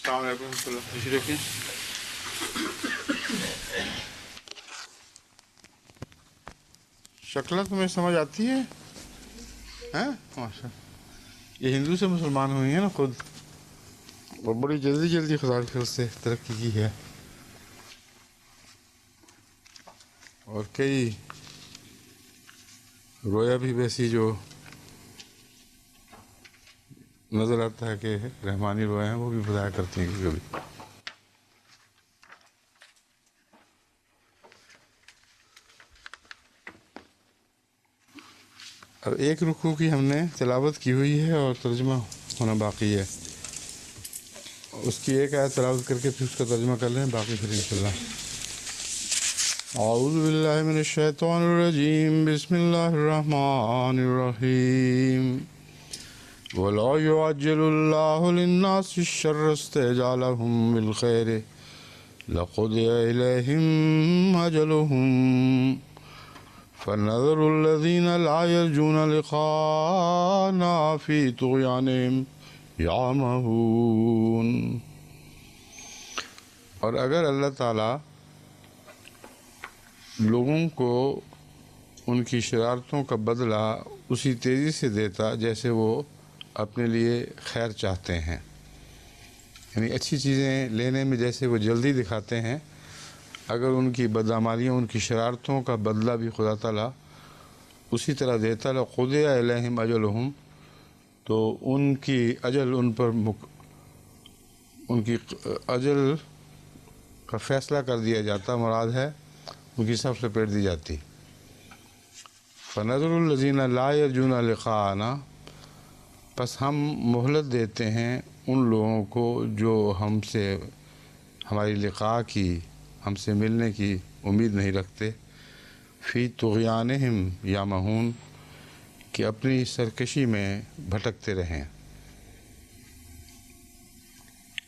السلام علیکم ورحمۃ اللہ تشریف رکھیں. شکلیں تمہیں سمجھ آتی ہے؟ ہیں ماشاء اللہ. یہ ہندو سے مسلمان ہوئی ہیں نا خود، اور بڑی جلدی جلدی خدا کے فضل سے ترقی کی ہے، اور کئی رویا بھی ویسی جو نظر آتا ہے کہ رحمانی روئے ہیں وہ بھی بتایا کرتی ہیں کبھی کبھی. اور ایک رکوع کی ہم نے تلاوت کی ہوئی ہے اور ترجمہ ہونا باقی ہے. اس کی ایک آیت تلاوت کر کے پھر اس کا ترجمہ کر لیں، باقی پھر انشاءاللہ. اعوذ باللہ من الشیطان الرجیم، بسم اللہ الرحمن الرحیم. وَلَا يُعَجِّلُ اللَّهُ لِلنَّاسِ الشَّرَّ اسْتِعْجَالَهُم بِالْخَيْرِ لَقُضِيَ إِلَيْهِمْ أَجَلُهُمْ فَنَذَرُ الَّذِينَ لَا يَرْجُونَ لِقَاءَنَا فِي طُغْيَانِهِمْ يَعْمَهُونَ. اور اگر اللہ تعالیٰ لوگوں کو ان کی شرارتوں کا بدلہ اسی تیزی سے دیتا جیسے وہ اپنے لیے خیر چاہتے ہیں، یعنی اچھی چیزیں لینے میں جیسے وہ جلدی دکھاتے ہیں، اگر ان کی بدعمالیوں، ان کی شرارتوں کا بدلہ بھی خدا تعالیٰ اسی طرح دیتا، لَقُضِيَ إِلَيْهِمْ أَجَلُهُمْ، تو ان کی اجل، ان پر ان کی اجل کا فیصلہ کر دیا جاتا، مراد ہے ان کی صف لپیٹ دی جاتی. فَنَذَرُ الَّذِينَ لَا يَرْجُونَ لِقَاءَنَا، پس ہم مہلت دیتے ہیں ان لوگوں کو جو ہم سے ہماری لقاء کی، ہم سے ملنے کی امید نہیں رکھتے، فی طغیانہم یعمہون، کہ اپنی سرکشی میں بھٹکتے رہیں.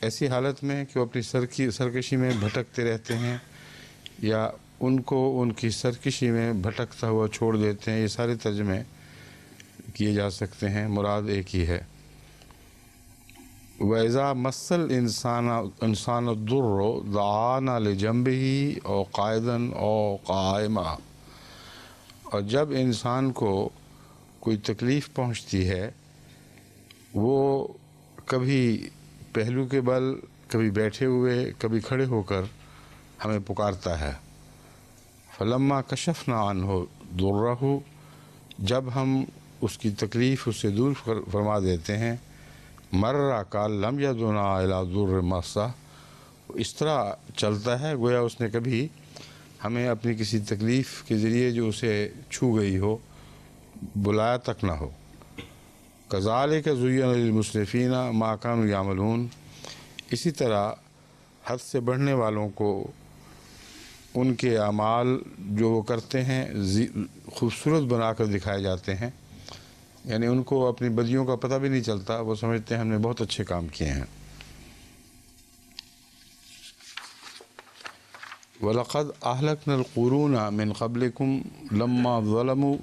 ایسی حالت میں کہ وہ اپنی سرکشی میں بھٹکتے رہتے ہیں، یا ان کو ان کی سرکشی میں بھٹکتا ہوا چھوڑ دیتے ہیں. یہ سارے ترجمے کیے جا سکتے ہیں، مراد ایک ہی ہے. وَإِذَا مَسَّ الْإِنسَانَ الضُّرُّ دَعَانَا لِجَنبِهِ أَوْ قَاعِدًا أَوْ قَائِمًا، اور جب انسان کو کوئی تکلیف پہنچتی ہے وہ کبھی پہلو کے بل، کبھی بیٹھے ہوئے، کبھی کھڑے ہو کر ہمیں پکارتا ہے. فَلَمَّا كَشَفْنَا عَنْهُ ضُرَّهُ، جب ہم اس کی تکلیف اس سے دور فرما دیتے ہیں، مَرَّ كَأَن لَّمْ يَدْعُنَا إِلَىٰ ضُرٍّ مَّسَّهُ، اس طرح چلتا ہے گویا اس نے کبھی ہمیں اپنی کسی تکلیف کے ذریعے جو اسے چھو گئی ہو بلایا تک نہ ہو. كَذَٰلِكَ زُيِّنَ لِلْمُسْرِفِينَ مَا كَانُوا يَعْمَلُونَ، اسی طرح حد سے بڑھنے والوں کو ان کے اعمال جو وہ کرتے ہیں خوبصورت بنا کر دکھائے جاتے ہیں، یعنی ان کو اپنی بدیوں کا پتہ بھی نہیں چلتا، وہ سمجھتے ہیں ہم نے بہت اچھے کام کیے ہیں. وَلَقَدْ أَهْلَكْنَا الْقُرُونَ مِنْ قَبْلِكُمْ لَمَّا ظَلَمُوا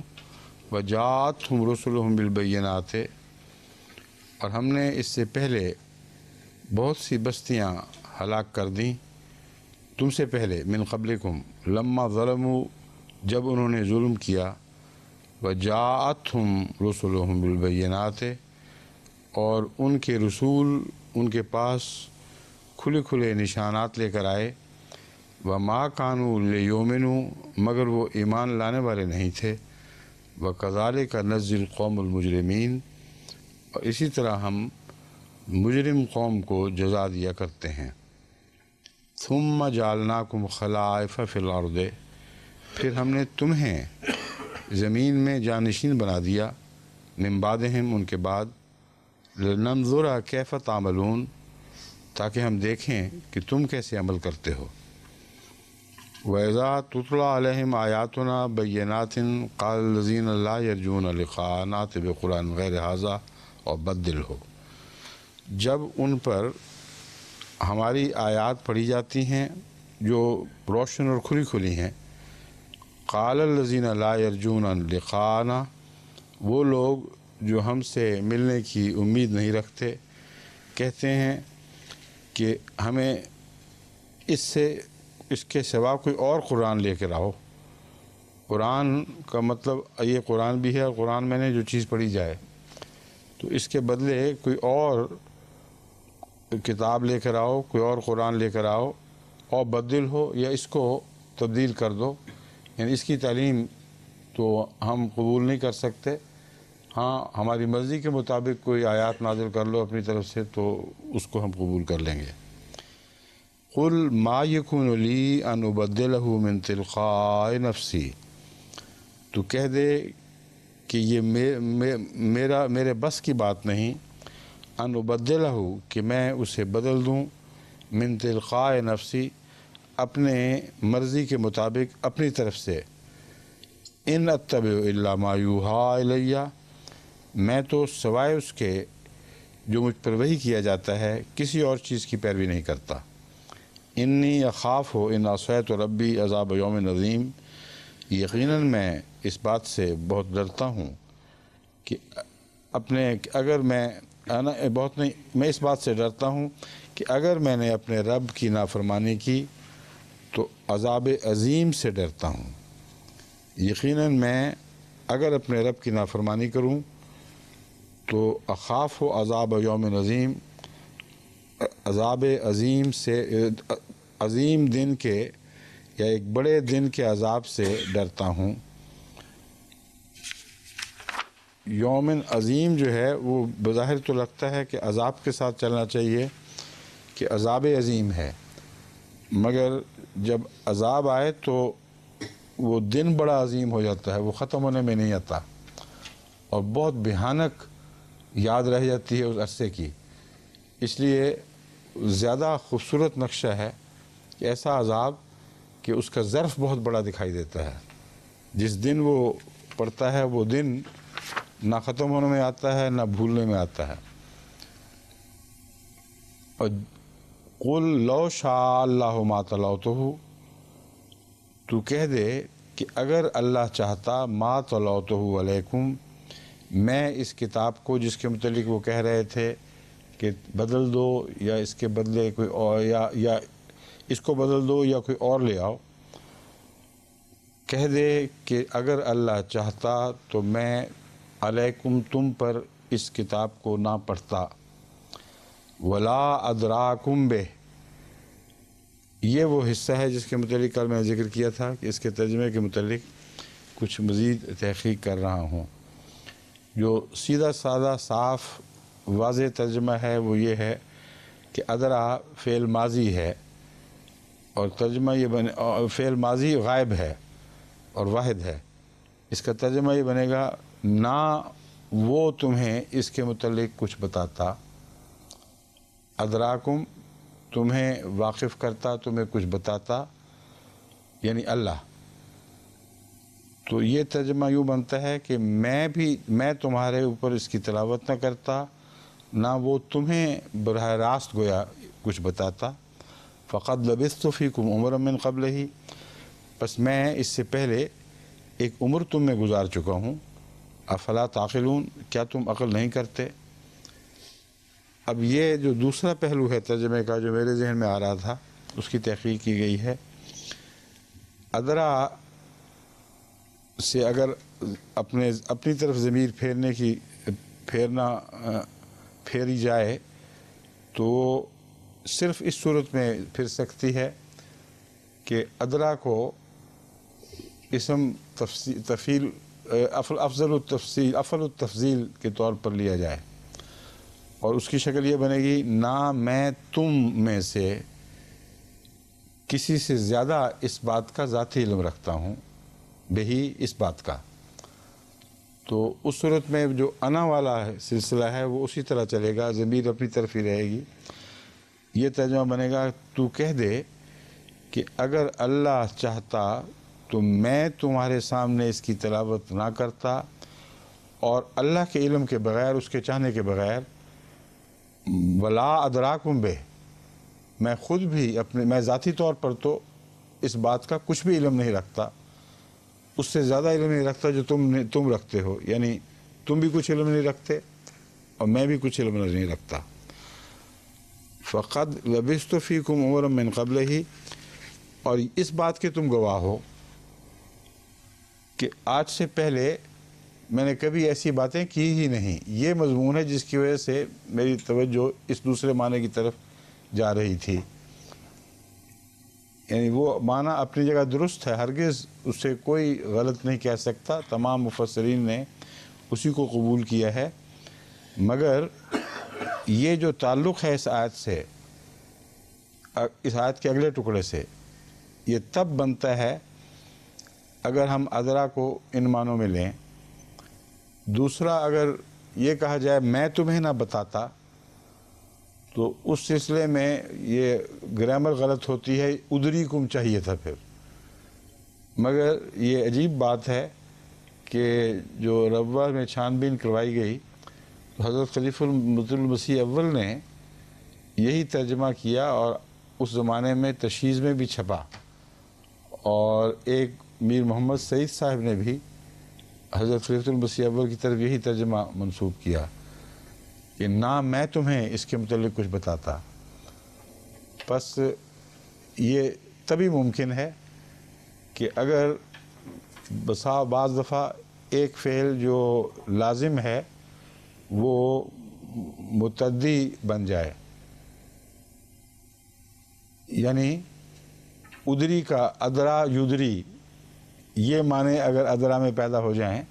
وَجَاءَتْهُمْ رُسُلُهُم بِالْبَيِّنَاتِ، اور ہم نے اس سے پہلے بہت سی بستیاں ہلاک کر دیں تم سے پہلے، من قبلکم، لما ظلموا، جب انہوں نے ظلم کیا، وجاءتہم رسلہم بالبینات، اور ان کے رسول ان کے پاس کھلے کھلے نشانات لے کر آئے، وما کانوا لیؤمنوا، مگر وہ ایمان لانے والے نہیں تھے، وکذالک نجزی القوم المجرمین، اور اسی طرح ہم مجرم قوم کو جزا دیا کرتے ہیں. ثم جعلناکم خلائف فی الارض، پھر ہم نے تمہیں زمین میں جانشین بنا دیا، من بعدہم، ان کے بعد، لننظر کیف تعملون، تاکہ ہم دیکھیں کہ تم کیسے عمل کرتے ہو. وَإِذَا تُتْلَىٰ عَلَيْهِمْ آيَاتُنَا بَيِّنَاتٍ قَالَ الَّذِينَ لَا يَرْجُونَ لِقَاءَنَا ائْتِ بِقُرْآنٍ غَيْرِ هَٰذَا أَوْ بَدِّلْهُ، جب ان پر ہماری آیات پڑھی جاتی ہیں جو روشن اور کھلی کھلی ہیں، قال الذین لا یرجون لقاءنا، وہ لوگ جو ہم سے ملنے کی امید نہیں رکھتے کہتے ہیں کہ ہمیں اس کے سوا کوئی اور قرآن لے کر آؤ۔ قرآن کا مطلب یہ قرآن بھی ہے، اور قرآن میں نے جو چیز پڑھی جائے، تو اس کے بدلے کوئی اور کتاب لے کر آؤ، کوئی اور قرآن لے کر آؤ، اور بدل ہو یا اس کو تبدیل کر دو، یعنی اس کی تعلیم تو ہم قبول نہیں کر سکتے۔ ہاں، ہماری مرضی کے مطابق کوئی آیات نازل کر لو اپنی طرف سے تو اس کو ہم قبول کر لیں گے۔ قل ما یکون لی ان ابدلہ من تلقاء نفسی، تو کہہ دے کہ یہ میرے بس کی بات نہیں، ان ابدلہ کہ میں اسے بدل دوں، من تلقاء نفسی اپنے مرضی کے مطابق اپنی طرف سے، ان اتبع الا ما یوحی الیہ، میں تو سوائے اس کے جو مجھ پر وحی کیا جاتا ہے کسی اور چیز کی پیروی نہیں کرتا۔ انی اخاف ان عصیت ربی عذاب یوم عظیم، یقیناً میں اس بات سے بہت ڈرتا ہوں کہ میں اس بات سے ڈرتا ہوں کہ اگر میں نے اپنے رب کی نافرمانی کی تو عذاب عظیم سے ڈرتا ہوں۔ یقیناً میں اگر اپنے رب کی نافرمانی کروں تو اخاف عذاب یوم عظیم، عذاب عظیم سے، عظیم دن کے یا ایک بڑے دن کے عذاب سے ڈرتا ہوں۔ یوم عظیم جو ہے وہ بظاہر تو لگتا ہے کہ عذاب کے ساتھ چلنا چاہیے کہ عذاب عظیم ہے، مگر جب عذاب آئے تو وہ دن بڑا عظیم ہو جاتا ہے، وہ ختم ہونے میں نہیں آتا، اور بہت بھیانک یاد رہ جاتی ہے اس عرصے کی۔ اس لیے زیادہ خوبصورت نقشہ ہے کہ ایسا عذاب کہ اس کا ظرف بہت بڑا دکھائی دیتا ہے، جس دن وہ پڑتا ہے وہ دن نہ ختم ہونے میں آتا ہے نہ بھولنے میں آتا ہے۔ اور قل لو شاء اللہ ما تلوتہ، تو کہہ دے کہ اگر اللہ چاہتا ما تلوتہ علیکم، میں اس کتاب کو جس کے متعلق وہ کہہ رہے تھے کہ بدل دو یا اس کے بدلے کوئی اور، یا اس کو بدل دو یا کوئی اور لے آؤ، کہہ دے کہ اگر اللہ چاہتا تو میں علیکم تم پر اس کتاب کو نہ پڑھتا، ولا ادراکم بہ، یہ وہ حصہ ہے جس کے متعلق کل میں نے ذکر کیا تھا کہ اس کے ترجمے کے متعلق کچھ مزید تحقیق کر رہا ہوں۔ جو سیدھا سادہ صاف واضح ترجمہ ہے وہ یہ ہے کہ ادرا فعل ماضی ہے، اور ترجمہ یہ فعل ماضی غائب ہے اور واحد ہے، اس کا ترجمہ یہ بنے گا نہ وہ تمہیں اس کے متعلق کچھ بتاتا، ادراکم تمہیں واقف کرتا، تمہیں کچھ بتاتا، یعنی اللہ۔ تو یہ ترجمہ یوں بنتا ہے کہ میں تمہارے اوپر اس کی تلاوت نہ کرتا، نہ وہ تمہیں براہ راست گویا کچھ بتاتا، فقد لبثت فیکم عمرا من قبلہ، بس میں اس سے پہلے ایک عمر تم میں گزار چکا ہوں، افلا تعقلون، کیا تم عقل نہیں کرتے؟ اب یہ جو دوسرا پہلو ہے ترجمے کا جو میرے ذہن میں آ رہا تھا، اس کی تحقیق کی گئی ہے۔ ادرا سے اگر اپنی طرف ضمیر پھیری جائے تو صرف اس صورت میں پھر سکتی ہے کہ ادرا کو اسم تفصیل افضل التفضیل کے طور پر لیا جائے، اور اس کی شکل یہ بنے گی نہ میں تم میں سے کسی سے زیادہ اس بات کا ذاتی علم رکھتا ہوں، بہی اس بات کا۔ تو اس صورت میں جو انا والا سلسلہ ہے وہ اسی طرح چلے گا، ضمیر اپنی طرف ہی رہے گی۔ یہ ترجمہ بنے گا تو کہہ دے کہ اگر اللہ چاہتا تو میں تمہارے سامنے اس کی تلاوت نہ کرتا، اور اللہ کے علم کے بغیر، اس کے چاہنے کے بغیر، ولا ادراکم بہ، میں خود بھی میں ذاتی طور پر تو اس بات کا کچھ بھی علم نہیں رکھتا، اس سے زیادہ علم نہیں رکھتا جو تم رکھتے ہو، یعنی تم بھی کچھ علم نہیں رکھتے اور میں بھی کچھ علم نہیں رکھتا۔ فقد لبثت فیکم عمرا من قبلہ، اور اس بات کے تم گواہ ہو کہ آج سے پہلے میں نے کبھی ایسی باتیں کی ہی نہیں۔ یہ مضمون ہے جس کی وجہ سے میری توجہ اس دوسرے معنی کی طرف جا رہی تھی۔ یعنی وہ معنی اپنی جگہ درست ہے، ہرگز اس سے کوئی غلط نہیں کہہ سکتا، تمام مفسرین نے اسی کو قبول کیا ہے، مگر یہ جو تعلق ہے اس آیت سے، اس آیت کے اگلے ٹکڑے سے، یہ تب بنتا ہے اگر ہم ادرا کو ان معنوں میں لیں۔ دوسرا، اگر یہ کہا جائے میں تمہیں نہ بتاتا، تو اس سلسلے میں یہ گرامر غلط ہوتی ہے، ادریکم چاہیے تھا پھر۔ مگر یہ عجیب بات ہے کہ جو ربوہ میں چھان بین کروائی گئی تو حضرت خلیفہ المسیح اول نے یہی ترجمہ کیا، اور اس زمانے میں تشہیز میں بھی چھپا، اور ایک میر محمد سعید صاحب نے بھی حضرت خلیفہ المسیح اول کی طرف یہی ترجمہ منسوب کیا کہ نہ میں تمہیں اس کے متعلق کچھ بتاتا۔ پس یہ تبھی ممکن ہے کہ اگر بعض دفعہ ایک فعل جو لازم ہے وہ متعدی بن جائے، یعنی ادری کا ادرا یدری، یہ معنی اگر ادرا میں پیدا ہو جائیں،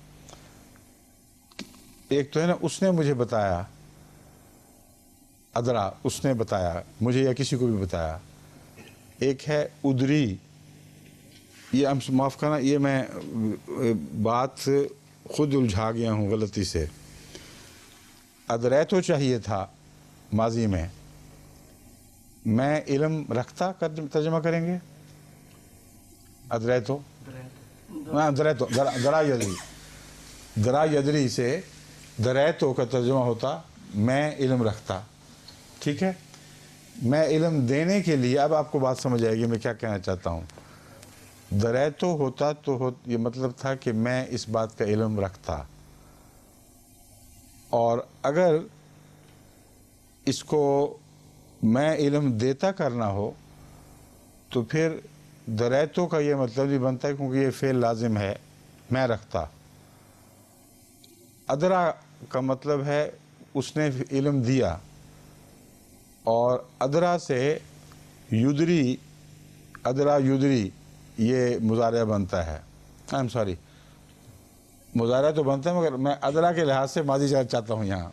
ایک تو ہے نا اس نے مجھے بتایا، ادرا اس نے بتایا مجھے یا کسی کو بھی بتایا، ایک ہے ادری، یہ معاف کرنا، یہ میں بات خود الجھا گیا ہوں غلطی سے، ادریتو چاہیے تھا ماضی میں علم رکھتا، ترجمہ کریں گے ادریتو، دریتو، درا یدری، درا یدری سے دریتو کا ترجمہ ہوتا میں علم رکھتا، ٹھیک ہے؟ میں علم دینے کے لیے، اب آپ کو بات سمجھ آئے گی میں کیا کہنا چاہتا ہوں۔ دریتو ہوتا تو یہ مطلب تھا کہ میں اس بات کا علم رکھتا، اور اگر اس کو میں علم دیتا کرنا ہو تو پھر دریتو کا یہ مطلب نہیں بنتا ہے، کیونکہ یہ فعل لازم ہے، میں رکھتا۔ ادرا کا مطلب ہے اس نے علم دیا، اور ادرا سے یدری، ادرا یدری یہ مضارع بنتا ہے، مضارع تو بنتا ہے مگر میں ادرا کے لحاظ سے ماضی چاہتا ہوں یہاں۔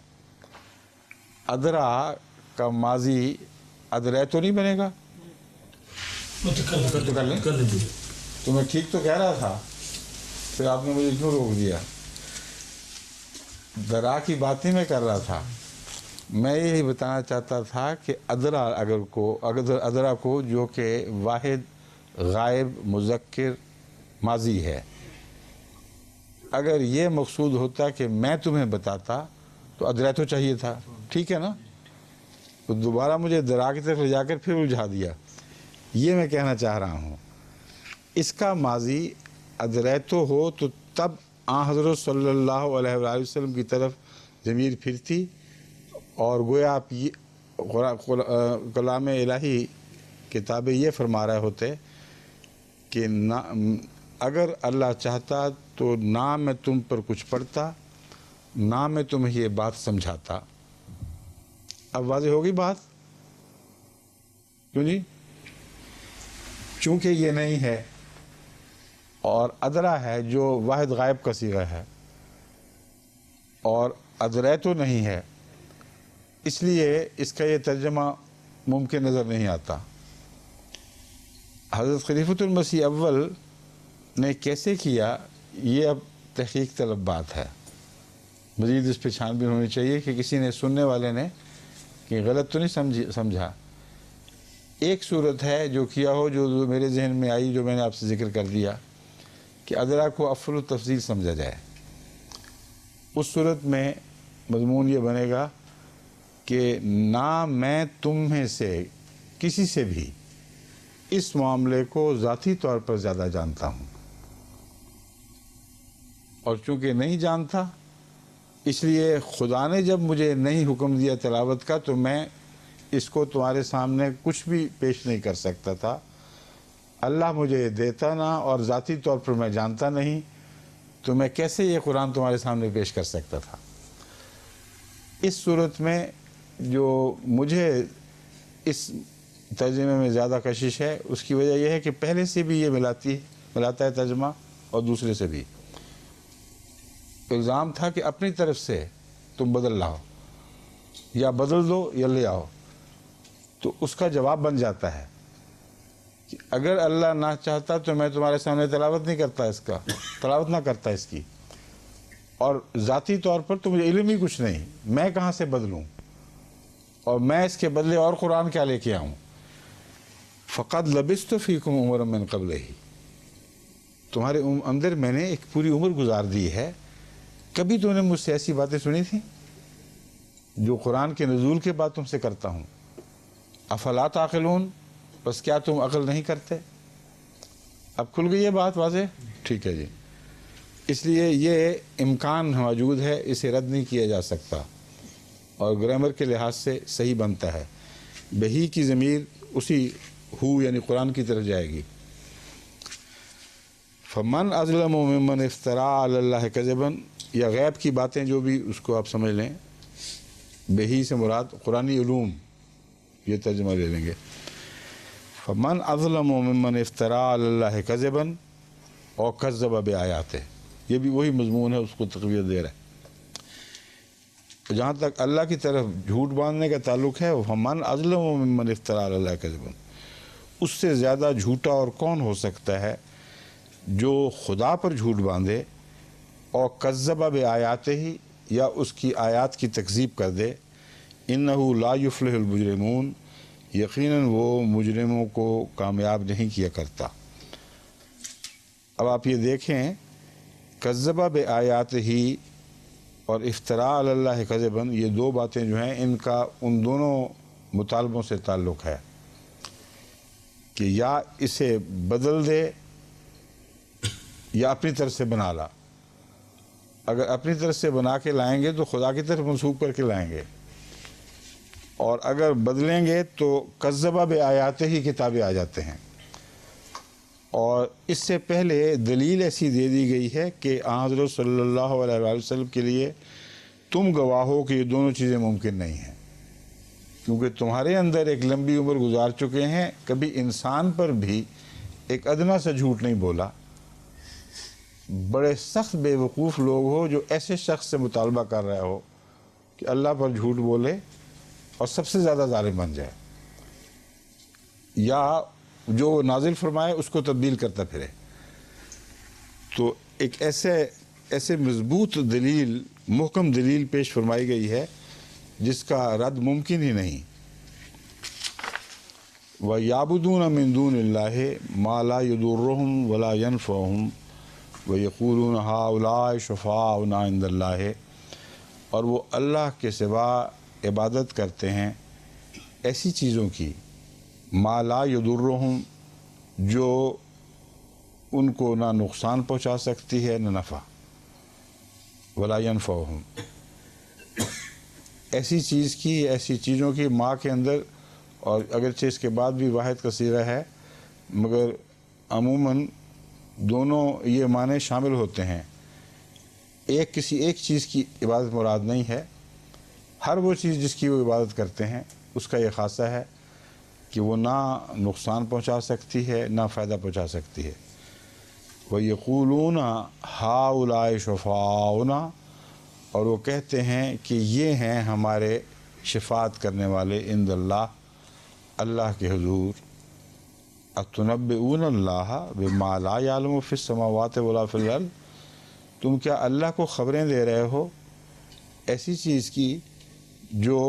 ادرا کا ماضی ادریتو نہیں بنے گا؟ تو میں ٹھیک تو کہہ رہا تھا، پھر آپ نے مجھے کیوں روک دیا؟ درا کی بات ہی میں کر رہا تھا، میں یہی بتانا چاہتا تھا کہ ادرا ادرا کو جو کہ واحد غائب مذکر ماضی ہے، اگر یہ مقصود ہوتا کہ میں تمہیں بتاتا تو ادریتو چاہیے تھا، ٹھیک ہے نا؟ تو دوبارہ مجھے درا کی طرف لے جا کر پھر الجھا دیا۔ یہ میں کہنا چاہ رہا ہوں، اس کا ماضی ادریتو ہو تو تب حضرت صلی اللہ علیہ وآلہ وسلم کی طرف ضمیر پھرتی، اور گویا آپ کلام الہی کتاب یہ فرما رہے ہوتے کہ اگر اللہ چاہتا تو نہ میں تم پر کچھ پڑھتا، نہ میں تمہیں یہ بات سمجھاتا۔ اب واضح ہوگی بات؟ کیوں نہیں؟ چونکہ یہ نہیں ہے، اور ادرا ہے جو واحد غائب کا صیغہ ہے، اور ادریتو نہیں ہے، اس لیے اس کا یہ ترجمہ ممکن نظر نہیں آتا۔ حضرت خلیفۃ المسیح اول نے کیسے کیا، یہ اب تحقیق طلب بات ہے، مزید اس پہ چھان بین ہونی چاہیے کہ کسی نے، سننے والے نے کہ غلط تو نہیں سمجھا۔ ایک صورت ہے جو کیا ہو، جو میرے ذہن میں آئی، جو میں نے آپ سے ذکر کر دیا کہ ادرا کو افعل و تفضیل سمجھا جائے۔ اس صورت میں مضمون یہ بنے گا کہ نہ میں تمہیں سے کسی سے بھی اس معاملے کو ذاتی طور پر زیادہ جانتا ہوں، اور چونکہ نہیں جانتا اس لیے خدا نے جب مجھے نہیں حکم دیا تلاوت کا تو میں اس کو تمہارے سامنے کچھ بھی پیش نہیں کر سکتا تھا، اللہ مجھے یہ دیتا نہ اور ذاتی طور پر میں جانتا نہیں تو میں کیسے یہ قرآن تمہارے سامنے پیش کر سکتا تھا۔ اس صورت میں جو مجھے اس ترجمے میں زیادہ کشش ہے اس کی وجہ یہ ہے کہ پہلے سے بھی یہ ملاتا ہے ترجمہ اور دوسرے سے بھی۔ الزام تھا کہ اپنی طرف سے تم بدل لاؤ، یا بدل دو یا لے آؤ، تو اس کا جواب بن جاتا ہے کہ اگر اللہ نہ چاہتا تو میں تمہارے سامنے تلاوت نہ کرتا اس کی، اور ذاتی طور پر تو مجھے علم ہی کچھ نہیں، میں کہاں سے بدلوں اور میں اس کے بدلے اور قرآن کیا لے کے آؤں۔ فقد لبثت فیکم عمرا من قبلہ، تمہارے اندر میں نے ایک پوری عمر گزار دی ہے، کبھی تو نے مجھ سے ایسی باتیں سنی تھیں جو قرآن کے نزول کے بعد تم سے کرتا ہوں۔ افلا تعقلون، بس کیا تم عقل نہیں کرتے؟ اب کھل گئی یہ بات واضح؟ ٹھیک ہے جی۔ اس لیے یہ امکان موجود ہے، اسے رد نہیں کیا جا سکتا، اور گرامر کے لحاظ سے صحیح بنتا ہے۔ بہی کی ضمیر اسی ہو یعنی قرآن کی طرف جائے گی۔ فمن اظلم ممن افترا علی اللہ کذبا، یا غیب کی باتیں جو بھی اس کو آپ سمجھ لیں، بہی سے مراد قرآنی علوم، یہ ترجمہ لے لیں گے۔ فمن اظلم ممن افترا علی اللہ کذبا اور کذب بآیاتہ، یہ بھی وہی مضمون ہے، اس کو تقویت دے رہا ہے۔ جہاں تک اللہ کی طرف جھوٹ باندھنے کا تعلق ہے، فمن اظلم ممن افترا علی اللہ کذبا، اس سے زیادہ جھوٹا اور کون ہو سکتا ہے جو خدا پر جھوٹ باندھے اور کذب بآیاتہ ہی، یا اس کی آیات کی تکذیب کر دے۔ انہ لا یفلح المجرمون، یقیناً وہ مجرموں کو کامیاب نہیں کیا کرتا۔ اب آپ یہ دیکھیں، کذب بآیاتہ ہی اور افتراء علی اللہ کذبا، یہ دو باتیں جو ہیں ان کا ان دونوں مطالبوں سے تعلق ہے کہ یا اسے بدل دے یا اپنی طرف سے بنا لا۔ اگر اپنی طرف سے بنا کے لائیں گے تو خدا کی طرف منسوب کر کے لائیں گے، اور اگر بدلیں گے تو کذبہ بآیاتہ ہی کتابیں آ جاتے ہیں۔ اور اس سے پہلے دلیل ایسی دے دی گئی ہے کہ حضرت صلی اللہ علیہ وآلہ وسلم کے لیے تم گواہ ہو کہ یہ دونوں چیزیں ممکن نہیں ہیں، کیونکہ تمہارے اندر ایک لمبی عمر گزار چکے ہیں، کبھی انسان پر بھی ایک ادنا سا جھوٹ نہیں بولا۔ بڑے سخت بے وقوف لوگ ہو جو ایسے شخص سے مطالبہ کر رہے ہو کہ اللہ پر جھوٹ بولے اور سب سے زیادہ ظالم بن جائے، یا جو وہ نازل فرمائے اس کو تبدیل کرتا پھرے۔ تو ایک ایسے مضبوط دلیل، محکم دلیل پیش فرمائی گئی ہے جس کا رد ممکن ہی نہیں۔ وَيَعْبُدُونَ مِن دُونِ اللَّهِ مَا لَا يَضُرُّهُمْ وَلَا يَنْفَعُهُمْ وَيَقُولُونَ هَؤُلَاءِ شُفَعَاؤُنَا عِندَ اللَّهِ، اور وہ اللہ کے سوا عبادت کرتے ہیں ایسی چیزوں کی، ما لا یضرہم، جو ان کو نہ نقصان پہنچا سکتی ہے نہ نفع، ولا ینفعہم، ایسی چیزوں کی ماں کے اندر، اور اگرچہ اس کے بعد بھی واحد کا صیغہ ہے مگر عموماً دونوں یہ معنی شامل ہوتے ہیں۔ کسی ایک چیز کی عبادت مراد نہیں ہے، ہر وہ چیز جس کی وہ عبادت کرتے ہیں اس کا یہ خاصہ ہے کہ وہ نہ نقصان پہنچا سکتی ہے نہ فائدہ پہنچا سکتی ہے۔ وَيَقُولُونَ هَؤُلَاءِ شُفَعَاؤُنَا، اور وہ کہتے ہیں کہ یہ ہیں ہمارے شفاعت کرنے والے عند اللہ، اللہ کے حضور۔ أَتُنَبِّئُونَ اللَّهَ بِمَا لَا يَعْلَمُ فِي السَّمَاوَاتِ وَلَا فِي الْأَرْضِ، تم کیا اللہ کو خبریں دے رہے ہو ایسی چیز کی جو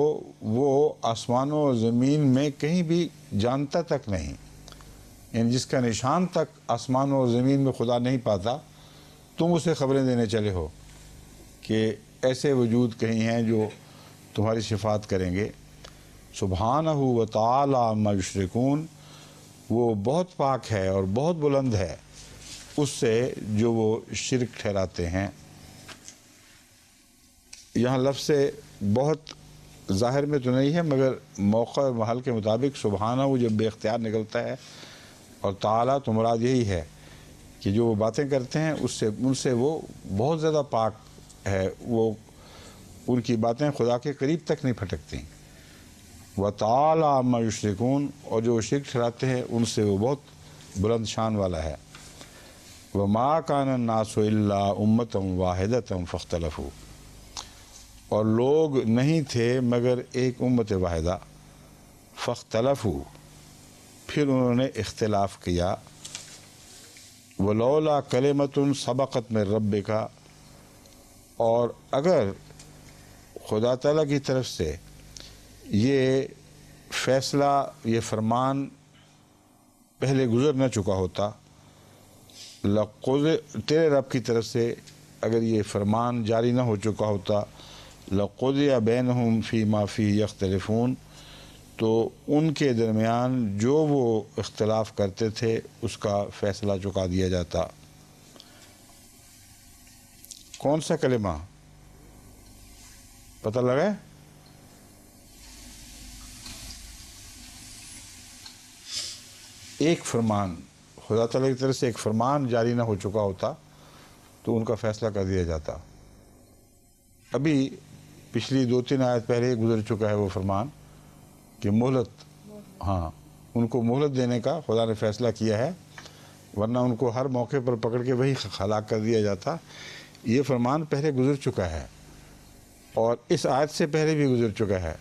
وہ آسمانوں اور زمین میں کہیں بھی جانتا تک نہیں، یعنی جس کا نشان تک آسمانوں اور زمین میں خدا نہیں پاتا، تم اسے خبریں دینے چلے ہو کہ ایسے وجود کہیں ہیں جو تمہاری شفاعت کریں گے۔ سبحانہ و تعالی عما یشرکون، وہ بہت پاک ہے اور بہت بلند ہے اس سے جو وہ شرک ٹھہراتے ہیں۔ یہاں لفظ بہت ظاہر میں تو نہیں ہے، مگر موقع اور محل کے مطابق سبحانہ وہ جب بے اختیار نکلتا ہے، اور تعالیٰ تو مراد یہی ہے کہ جو وہ باتیں کرتے ہیں ان سے وہ بہت زیادہ پاک ہے، وہ ان کی باتیں خدا کے قریب تک نہیں پھٹکتی۔ وَتَعَالَىٰ عَمَّا يُشْرِكُونَ، اور جو شرک ٹھہراتے ہیں ان سے وہ بہت بلند شان والا ہے۔ وَمَا كَانَ النَّاسُ إِلَّا أُمَّةً وَاحِدَةً فَاخْتَلَفُوا، اور لوگ نہیں تھے مگر ایک امت واحدہ، فاختلفوا، پھر انہوں نے اختلاف کیا۔ وَلَوْلَا كَلِمَةٌ سَبَقَتْ مِن رَبِّكَ، اور اگر خدا تعالیٰ کی طرف سے یہ فیصلہ، یہ فرمان پہلے گزر نہ چکا ہوتا، تیرے رب کی طرف سے اگر یہ فرمان جاری نہ ہو چکا ہوتا، لَقُضِيَ بَيْنَهُمْ فِيمَا فِيهِ يَخْتَلِفُونَ، تو ان کے درمیان جو وہ اختلاف کرتے تھے اس کا فیصلہ چکا دیا جاتا۔ کون سا کلمہ پتہ لگا؟ ایک فرمان، خدا تعالیٰ کی طرف سے ایک فرمان جاری نہ ہو چکا ہوتا تو ان کا فیصلہ کر دیا جاتا۔ ابھی پچھلی 2-3 آیت پہلے گزر چکا ہے وہ فرمان کہ مہلت، ہاں، ان کو مہلت دینے کا خدا نے فیصلہ کیا ہے، ورنہ ان کو ہر موقع پر پکڑ کے وہی ہلاک کر دیا جاتا۔ یہ فرمان پہلے گزر چکا ہے، اور اس آیت سے پہلے بھی گزر چکا ہے،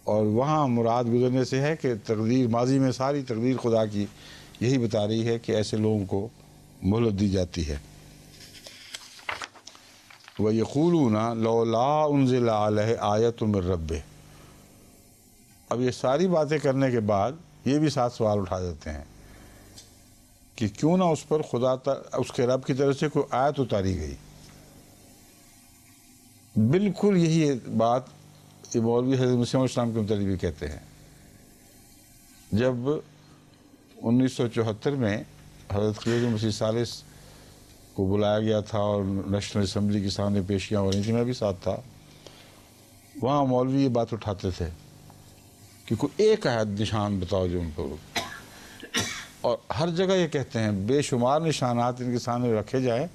اور وہاں مراد گزرنے سے ہے کہ تقدیر ماضی میں ساری تقدیر خدا کی یہی بتا رہی ہے کہ ایسے لوگوں کو مہلت دی جاتی ہے۔ وَيَقُولُونَ لَوْلَا أُنزِلَ عَلَيْهِ آیَةٌ مِّن رَّبِّهِ، اب یہ ساری باتیں کرنے کے بعد یہ بھی 7 سوال اٹھا دیتے ہیں کہ کیوں نہ اس پر اس کے رب کی طرف سے کوئی آیت اتاری گئی۔ بالکل یہی بات یہ مولوی حضرت مسیح علیہ السلام کے متعلق بھی کہتے ہیں۔ جب 1974 میں حضرت خلیل مسیح ثالث کو بلایا گیا تھا اور نیشنل اسمبلی کے سامنے پیشیاں ہو رہی تھیں، میں بھی ساتھ تھا، وہاں مولوی یہ بات اٹھاتے تھے کہ کوئی ایک آیت نشان بتاؤ جو ان کو، اور ہر جگہ یہ کہتے ہیں بے شمار نشانات ان کے سامنے رکھے جائیں،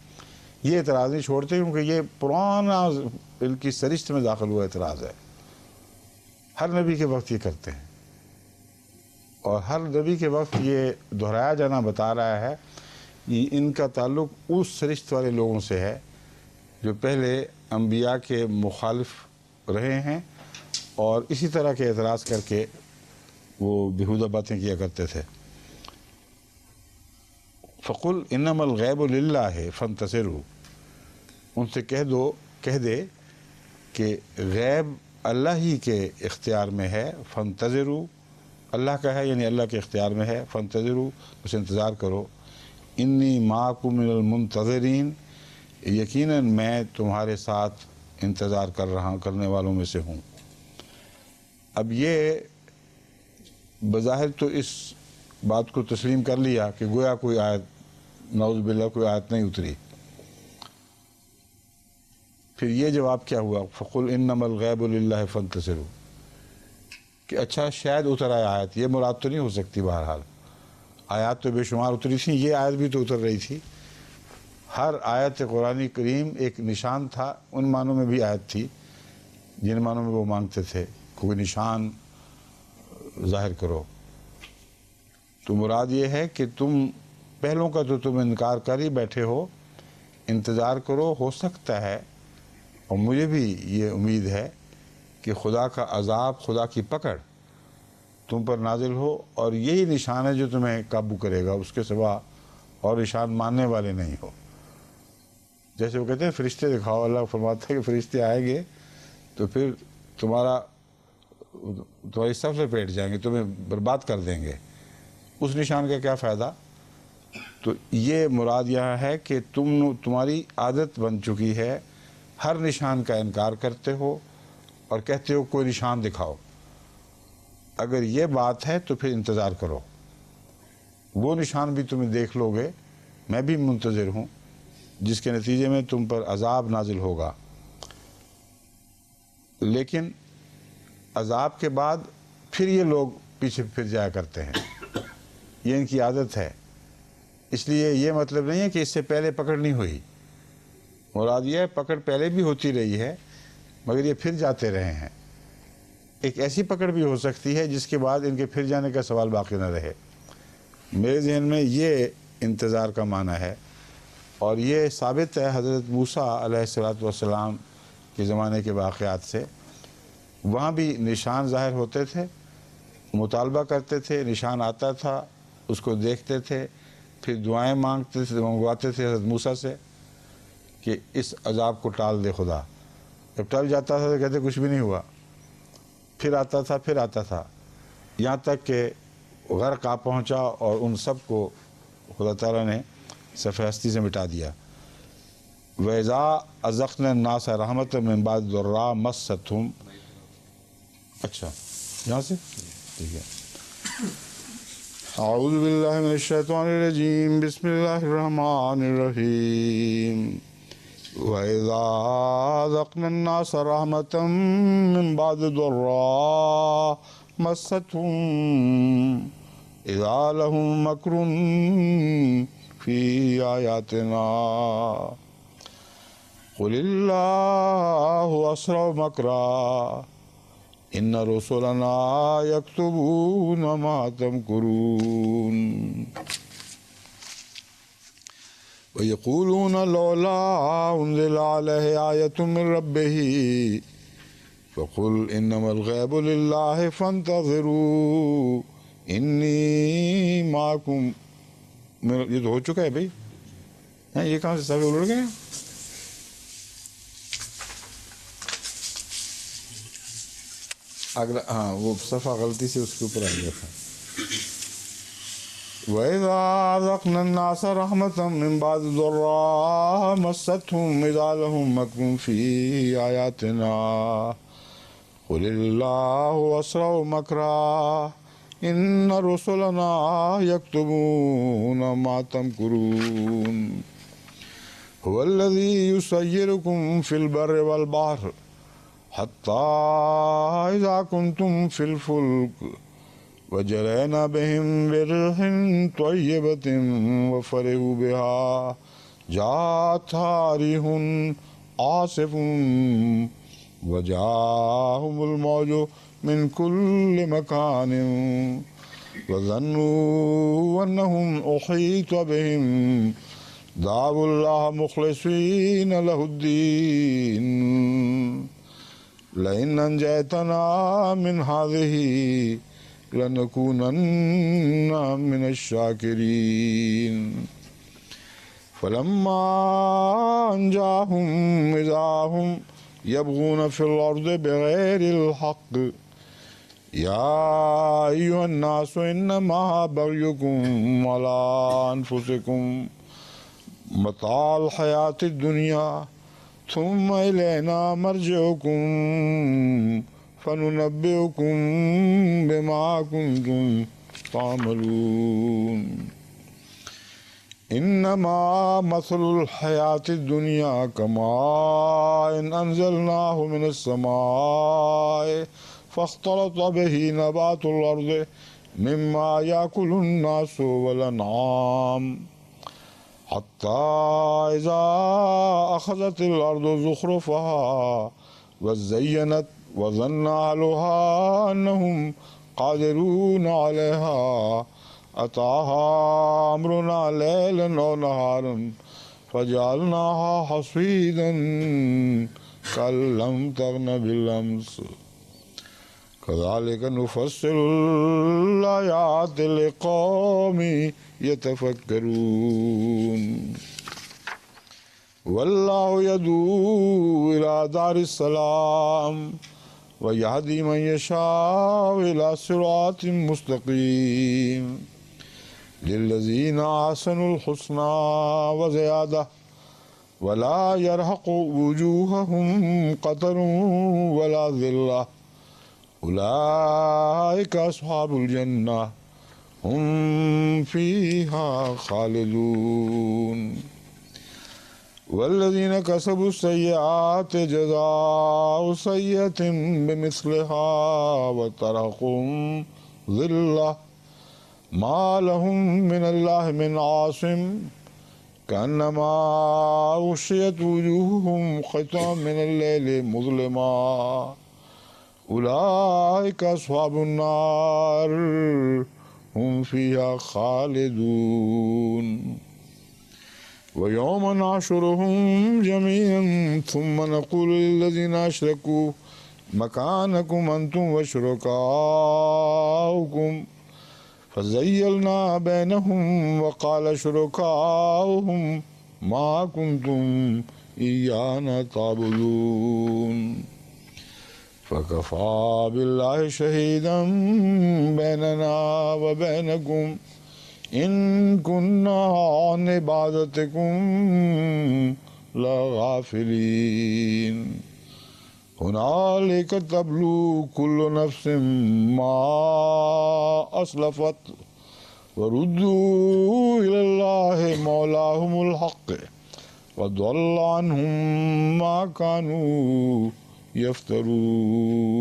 یہ اعتراض نہیں چھوڑتے کیونکہ یہ پرانا ان کی سرشت میں داخل ہوا اعتراض ہے۔ ہر نبی کے وقت یہ کرتے ہیں، اور ہر نبی کے وقت یہ دہرایا جانا بتا رہا ہے کہ ان کا تعلق اس سرشت والے لوگوں سے ہے جو پہلے انبیاء کے مخالف رہے ہیں، اور اسی طرح کے اعتراض کر کے وہ بیہودہ باتیں کیا کرتے تھے۔ فَقُلْ إِنَّمَا الْغَيْبُ لِلَّهِ فَانْتَظِرُوا، ان سے کہہ دے کہ غیب اللہ ہی کے اختیار میں ہے، فَانْتَظِرُوا، اللہ کا ہے یعنی اللہ کے اختیار میں ہے، فَانْتَظِرُوا، اس انتظار کرو، اِنِّي مَعَكُم مِّنَ الْمُنْتَظِرِينَ، یقیناً میں تمہارے ساتھ انتظار کرنے والوں میں سے ہوں۔ اب یہ بظاہر تو اس بات کو تسلیم کر لیا کہ گویا کوئی آیت، نعوذ باللہ، کوئی آیت نہیں اتری۔ پھر یہ جواب کیا ہوا؟ فَقُلْ إِنَّمَا الْغَيْبُ لِلَّهِ فَانْتَظِرُوا، کہ اچھا شاید اتر آئے آیت، یہ مراد تو نہیں ہو سکتی، بہرحال آیات تو بے شمار اتری تھیں، یہ آیت بھی تو اتر رہی تھی۔ ہر آیت قرآن کریم ایک نشان تھا، ان معنوں میں بھی آیت تھی جن معنوں میں وہ مانگتے تھے کوئی نشان ظاہر کرو۔ تو مراد یہ ہے کہ تم پہلوں کا تو تم انکار کر ہی بیٹھے ہو، انتظار کرو، ہو سکتا ہے، اور مجھے بھی یہ امید ہے کہ خدا کا عذاب، خدا کی پکڑ تم پر نازل ہو، اور یہی نشان ہے جو تمہیں قابو کرے گا، اس کے سوا اور نشان ماننے والے نہیں ہو۔ جیسے وہ کہتے ہیں فرشتے دکھاؤ، اللہ فرماتا ہے کہ فرشتے آئیں گے تو پھر تمہاری صف لپیٹ جائیں گے، تمہیں برباد کر دیں گے، اس نشان کا کیا فائدہ؟ تو یہ مراد یہاں ہے کہ تمہاری عادت بن چکی ہے، ہر نشان کا انکار کرتے ہو اور کہتے ہو کوئی نشان دکھاؤ۔ اگر یہ بات ہے تو پھر انتظار کرو، وہ نشان بھی تمہیں دیکھ لو گے، میں بھی منتظر ہوں، جس کے نتیجے میں تم پر عذاب نازل ہوگا۔ لیکن عذاب کے بعد پھر یہ لوگ پیچھے پھر جایا کرتے ہیں، یہ ان کی عادت ہے۔ اس لیے یہ مطلب نہیں ہے کہ اس سے پہلے پکڑ نہیں ہوئی، مراد یہ ہے پکڑ پہلے بھی ہوتی رہی ہے مگر یہ پھر جاتے رہے ہیں۔ ایک ایسی پکڑ بھی ہو سکتی ہے جس کے بعد ان کے پھر جانے کا سوال باقی نہ رہے۔ میرے ذہن میں یہ انتظار کا معنی ہے، اور یہ ثابت ہے حضرت موسیٰ علیہ السلام کے زمانے کے واقعات سے۔ وہاں بھی نشان ظاہر ہوتے تھے، مطالبہ کرتے تھے، نشان آتا تھا، اس کو دیکھتے تھے، پھر دعائیں منگواتے تھے حضرت موسیٰ سے کہ اس عذاب کو ٹال دے خدا۔ جب ٹل جاتا تھا تو کہتے کچھ بھی نہیں ہوا، پھر آتا تھا، یہاں تک کہ غرق آ پہنچا اور ان سب کو خدا تعالیٰ نے صفحہ ہستی سے مٹا دیا۔ وَإِذَا أَذَقْنَا النَّاسَ رَحْمَةً مِّن بَعْدِ ضَرَّاءٍ مَسَّتْهُمْ۔ اچھا یہاں سے ٹھیک ہے۔ اعوذ باللہ من الشیطان الرجیم، بسم اللہ الرحمن الرحیم۔ وَإِذَا أَذَقْنَا النَّاسَ رَحْمَةً مِّن بَعْدِ ضَرَّاءٍ مَسَّتْهُمْ إِذَا لَهُم مَّكْرٌ فِي آيَاتِنَا قُلِ اللَّهُ أَسْرَعُ مَكْرًا إِنَّ رُسُلَنَا يَكْتُبُونَ مَا تَمْكُرُونَ وَيَقُولُونَ لَوْلَا أُنزِلَ عَلَيْهِ آيَةٌ مِّن رَّبِّهِ فَقُلْ إِنَّمَا الْغَيْبُ لِلَّهِ فَانتَظِرُوا إِنِّي مَعَكُمْ۔ یہ تو ہو چکا ہے بھائی، یہ کہاں سے صفحے اڑ گئے؟ اگلا ہاں وہ صفحہ غلطی سے اس کے اوپر آ گیا تھا۔ وَإِذَا أَذَقْنَا النَّاسَ رَحْمَةً مِّن بَعْدِ ضَرَّاءٍ مَسَّتْهُمْ إِذَا لَهُم مَّكْرٌ فِي آيَاتِنَا قُلِ اللَّهُ أَسْرَعُ مَكْرًا إِنَّ رُسُلَنَا يَكْتُبُونَ مَا تَمْكُرُونَ هُوَ الَّذِي يُسَيِّرُكُمْ فِي الْبَرِّ وَالْبَحْرِ حَتَّى إِذَا كُنتُمْ فِي الْفُلْكِ وَجَرَيْنَا بِهِمْ بِرِيحٍ طَيِّبَةٍ وَفَرِحُوا بِهَا جَاءَتْهَا رِيحٌ عَاصِفٌ وَجَاءَهُمُ الْمَوْجُ مِنْ كُلِّ مَكَانٍ وَظَنُّوا أَنَّهُمْ أُحِيطَ بِهِمْ دَعَوُا اللَّهَ مُخْلِصِينَ لَهُ الدِّينَ لَئِنْ أَنْجَيْتَنَا مِنْ هَٰذِهِ لَنَكُونَنَّ مِنَ الشَّاكِرِينَ فَلَمَّا أَنْجَاهُمْ إِذَا هُمْ يَبْغُونَ فِي الْأَرْضِ بِغَيْرِ الْحَقِّ يَا أَيُّهَا النَّاسُ إِنَّمَا بَغْيُكُمْ عَلَىٰ أَنفُسِكُمْ مَتَاعُ الْحَيَاةِ الدُّنْيَا ثُمَّ إِلَيْنَا مَرْجِعُكُمْ فَنُنَبِّئُكُم بِمَا كُنتُمْ تَعْمَلُونَ إِنَّمَا مَثَلُ الْحَيَاةِ الدُّنْيَا كَمَاءٍ أَنزَلْنَاهُ مِنَ السَّمَاءِ فاختلط به نبات الأرض مما يأكل الناس والأنعام حتى إذا أخذت الأرض زخرفها وزينت وظن أهلها أنهم قادرون عليها أتاها أمرنا ليلا أو نهارا فجعلناها حصيدا كأن لم تغن بالأمس كذلك نفصل الآيات لقوم يتفكرون والله يدعو إلى دار السلام ويهدي من يشاء إلى صراط مستقيم للذين أحسنوا الحسنى وزيادة ولا يرهق وجوههم قتر ولا ذلة أولئك أصحاب الجنة هم فيها خالدون والذین کسبوا السیئات جزاء سیئۃ بمثلها وترہم ذلہ ما لهم من اللہ من عاصم کأنما اغشیت وجوہہم قطعا من اللیل مظلما اولئک اصحاب النار ہم فیہا خالدون وَيَوْمَ نَحْشُرُهُمْ جَمِيعًا ثُمَّ نَقُولُ لِلَّذِينَ أَشْرَكُوا مَكَانَكُمْ أَنْتُمْ وَشُرَكَاؤُكُمْ فَزَيَّلْنَا بَيْنَهُمْ وَقَالَ شُرَكَاؤُهُمْ مَا كُنْتُمْ إِيَّانَا تَعْبُدُونَ فَكَفَى بِاللَّهِ شَهِيدًا بَيْنَنَا وَبَيْنَكُمْ ان کننا عن عبادتکم لغافلین ہنالک تبلو کل نفس ما اسلفت وردوا الی اللہ مولاہم الحق وضل عنہم ما کانوا یفترون.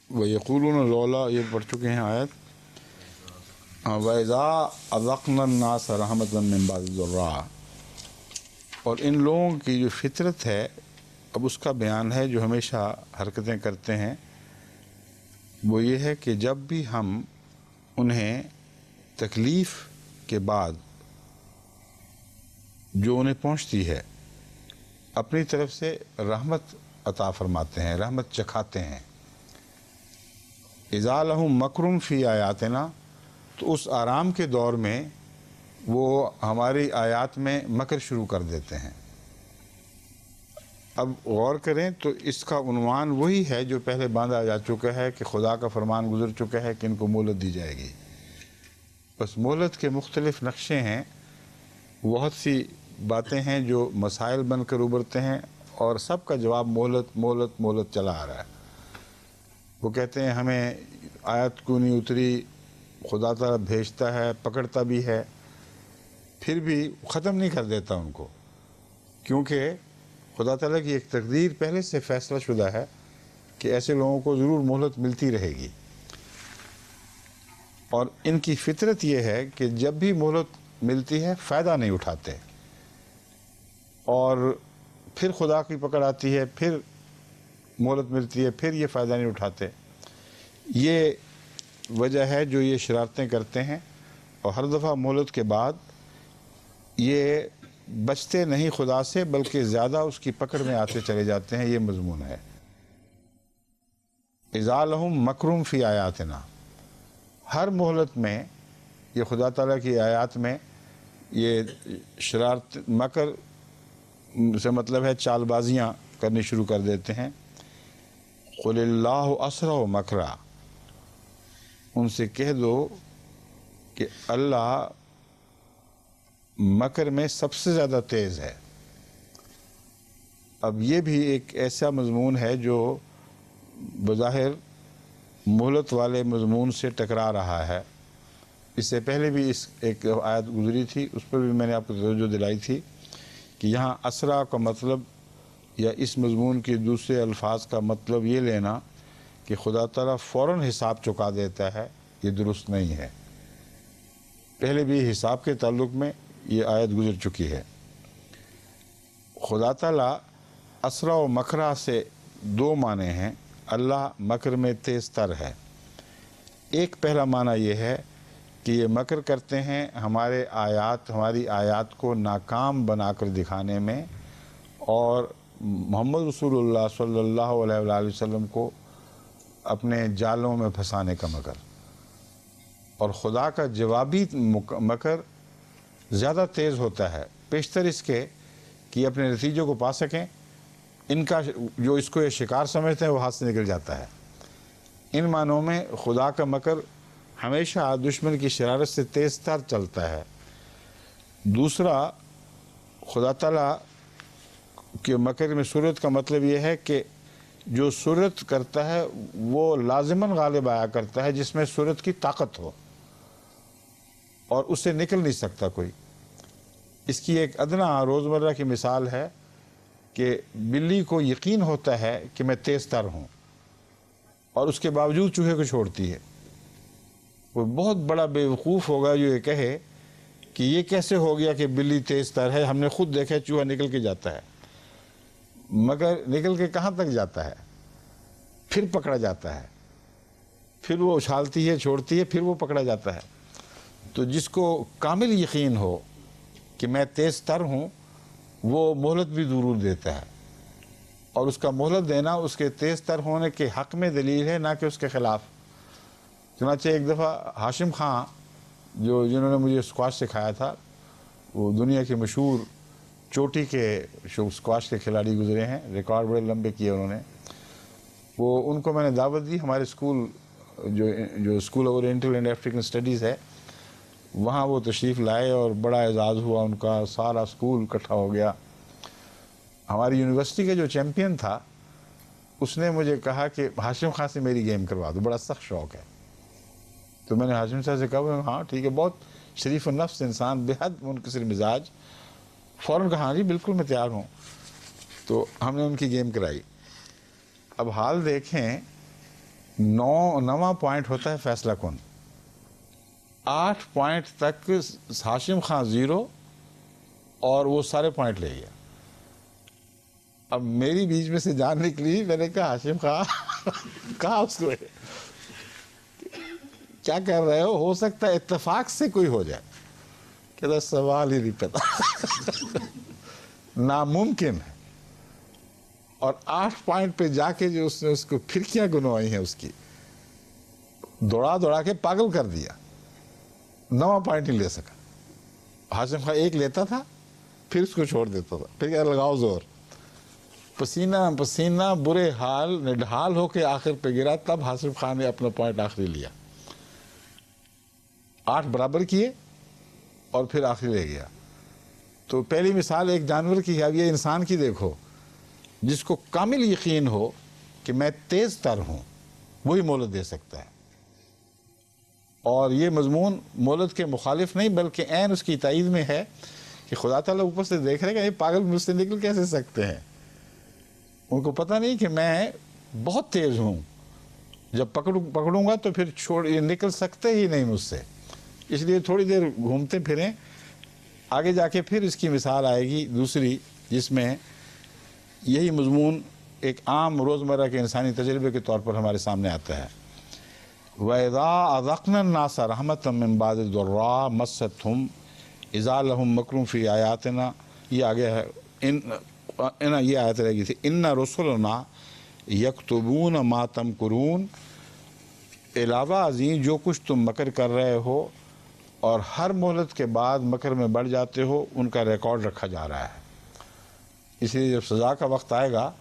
وَيَقُولُونَ لولا یہ پڑھ چکے ہیں آیت. وَإِذَا أَذَقْنَا النَّاسَ رَحْمَةً مِّن بَعْدِ ضَرَّاءٍ، اور ان لوگوں کی جو فطرت ہے اب اس کا بیان ہے جو ہمیشہ حرکتیں کرتے ہیں، وہ یہ ہے کہ جب بھی ہم انہیں تکلیف کے بعد جو انہیں پہنچتی ہے اپنی طرف سے رحمت عطا فرماتے ہیں، رحمت چکھاتے ہیں. اذا لہم مکرم فی آیاتنا، تو اس آرام کے دور میں وہ ہماری آیات میں مکر شروع کر دیتے ہیں. اب غور کریں تو اس کا عنوان وہی ہے جو پہلے باندھا جا چکا ہے کہ خدا کا فرمان گزر چکا ہے کہ ان کو مہلت دی جائے گی. بس مہلت کے مختلف نقشے ہیں، بہت سی باتیں ہیں جو مسائل بن کر ابھرتے ہیں اور سب کا جواب مہلت مہلت مہلت چلا آ رہا ہے. وہ کہتے ہیں ہمیں آیت کیوں نہیں اتری، خدا تعالیٰ بھیجتا ہے، پکڑتا بھی ہے، پھر بھی ختم نہیں کر دیتا ان کو، کیونکہ خدا تعالیٰ کی ایک تقدیر پہلے سے فیصلہ شدہ ہے کہ ایسے لوگوں کو ضرور مہلت ملتی رہے گی. اور ان کی فطرت یہ ہے کہ جب بھی مہلت ملتی ہے فائدہ نہیں اٹھاتے، اور پھر خدا کی پکڑ آتی ہے، پھر مہلت ملتی ہے، پھر یہ فائدہ نہیں اٹھاتے. یہ وجہ ہے جو یہ شرارتیں کرتے ہیں، اور ہر دفعہ مہلت کے بعد یہ بچتے نہیں خدا سے بلکہ زیادہ اس کی پکڑ میں آتے چلے جاتے ہیں. یہ مضمون ہے. اذا لہم مکرم فی آیاتنا، ہر مہلت میں یہ خدا تعالیٰ کی آیات میں یہ شرارت، مکر سے مطلب ہے چال بازیاں کرنی شروع کر دیتے ہیں. قل اللہ اسرع مکرا، ان سے کہہ دو کہ اللہ مکر میں سب سے زیادہ تیز ہے. اب یہ بھی ایک ایسا مضمون ہے جو بظاہر مہلت والے مضمون سے ٹکرا رہا ہے. اس سے پہلے بھی اس ایک آیت گزری تھی، اس پر بھی میں نے آپ کو توجہ دلائی تھی کہ یہاں اسرع کا مطلب یا اس مضمون کے دوسرے الفاظ کا مطلب یہ لینا کہ خدا تعالیٰ فوراً حساب چکا دیتا ہے، یہ درست نہیں ہے. پہلے بھی حساب کے تعلق میں یہ آیت گزر چکی ہے. خدا تعالیٰ اسرع و مکرہ سے دو معنی ہیں. اللہ مکر میں تیز تر ہے. ایک پہلا معنی یہ ہے کہ یہ مکر کرتے ہیں ہماری آیات کو ناکام بنا کر دکھانے میں، اور محمد رسول اللہ صلی اللہ علیہ وآلہ وسلم کو اپنے جالوں میں پھنسانے کا مکر. اور خدا کا جوابی مکر زیادہ تیز ہوتا ہے، پیشتر اس کے کہ اپنے نتیجوں کو پا سکیں. ان کا جو اس کو یہ شکار سمجھتے ہیں وہ ہاتھ سے نکل جاتا ہے. ان معنوں میں خدا کا مکر ہمیشہ دشمن کی شرارت سے تیز تر چلتا ہے. دوسرا، خدا تعالیٰ کہ مکر میں صورت کا مطلب یہ ہے کہ جو صورت کرتا ہے وہ لازماً غالب آیا کرتا ہے جس میں صورت کی طاقت ہو اور اس سے نکل نہیں سکتا کوئی. اس کی ایک ادنا روزمرہ کی مثال ہے کہ بلی کو یقین ہوتا ہے کہ میں تیز تر ہوں اور اس کے باوجود چوہے کو چھوڑتی ہے. وہ بہت بڑا بے وقوف ہوگا جو یہ کہے کہ یہ کیسے ہو گیا کہ بلی تیز تر ہے, ہم نے خود دیکھا چوہا نکل کے جاتا ہے. مگر نکل کے کہاں تک جاتا ہے, پھر پکڑا جاتا ہے, پھر وہ اچھالتی ہے چھوڑتی ہے, پھر وہ پکڑا جاتا ہے. تو جس کو کامل یقین ہو کہ میں تیز تر ہوں وہ مہلت بھی ضرور دیتا ہے, اور اس کا مہلت دینا اس کے تیز تر ہونے کے حق میں دلیل ہے, نہ کہ اس کے خلاف. چنانچہ ایک دفعہ ہاشم خان جنہوں نے مجھے اسکواش سکھایا تھا, وہ دنیا کے مشہور چوٹی کے اسکواش کے کھلاڑی گزرے ہیں, ریکارڈ بڑے لمبے کیے انہوں نے. وہ ان کو میں نے دعوت دی ہمارے اسکول جو school oriental and African studies ہے وہاں وہ تشریف لائے اور بڑا اعزاز ہوا ان کا, سارا اسکول اکٹھا ہو گیا. ہماری یونیورسٹی کا جو چیمپئن تھا اس نے مجھے کہا کہ ہاشم خان سے میری گیم کروا دو, بڑا سخت شوق ہے. تو میں نے ہاشم صاحب سے کہا ہاں ٹھیک ہے, بہت شریف النفس انسان, بے حد منکسر مزاج. فوراً کہا ہاں جی بالکل میں تیار ہوں. تو ہم نے ان کی گیم کرائی. اب حال دیکھیں, 9واں پوائنٹ ہوتا ہے فیصلہ کن, 8 پوائنٹ تک ہاشم خان 0 اور وہ سارے پوائنٹ لے گیا. اب میری بیچ میں سے جان نکلی, میں نے کہا ہاشم خان کہا اس کو کیا کر رہے ہو سکتا ہے اتفاق سے کوئی ہو جائے. کہتا سوال ہی نہیں پتا, ناممکن ہے. اور 8 پوائنٹ پہ جا کے جو اس نے اس کو پھرکیاں گنوائی ہیں اس کی, دوڑا کے پاگل کر دیا. 9واں پوائنٹ نہیں لے سکا. ہاشم خان 1 لیتا تھا پھر اس کو چھوڑ دیتا تھا, پھر کہا لگاؤ زور. پسینہ برے حال نڈھال ہو کے آخر پہ گرا, تب ہاشم خان نے اپنا پوائنٹ آخری لیا. 8 برابر کیے اور پھر آخری لے گیا. تو پہلی مثال ایک جانور کی ہے, اب یہ انسان کی دیکھو, جس کو کامل یقین ہو کہ میں تیز تر ہوں وہی مہلت دے سکتا ہے. اور یہ مضمون مہلت کے مخالف نہیں بلکہ عین اس کی تائید میں ہے کہ خدا تعالیٰ اوپر سے دیکھ رہے کہ یہ پاگل مجھ سے نکل کیسے سکتے ہیں. ان کو پتہ نہیں کہ میں بہت تیز ہوں, جب پکڑوں گا تو پھر یہ نکل سکتے ہی نہیں مجھ سے. اس لیے تھوڑی دیر گھومتے پھریں, آگے جا کے پھر اس کی مثال آئے گی دوسری, جس میں یہی مضمون ایک عام روزمرہ کے انسانی تجربے کے طور پر ہمارے سامنے آتا ہے. وَإِذَا أَذَقْنَا النَّاسَ رَحْمَةً مِّن بَعْدِ ضَرَّاءٍ مَسَّتْهُمْ إِذَا لَهُمْ مَكْرٌ فِي آيَاتِنَا, یہ آگے ہے یہ آیت رہ گئی تھی, إِنَّ رُسُلَنَا يَكْتُبُونَ مَا تَمْكُرُونَ. علاوہ ازیں جو کچھ تم مکر کر رہے ہو اور ہر مہلت کے بعد مکر میں بڑھ جاتے ہو, ان کا ریکارڈ رکھا جا رہا ہے. اس لیے جب سزا کا وقت آئے گا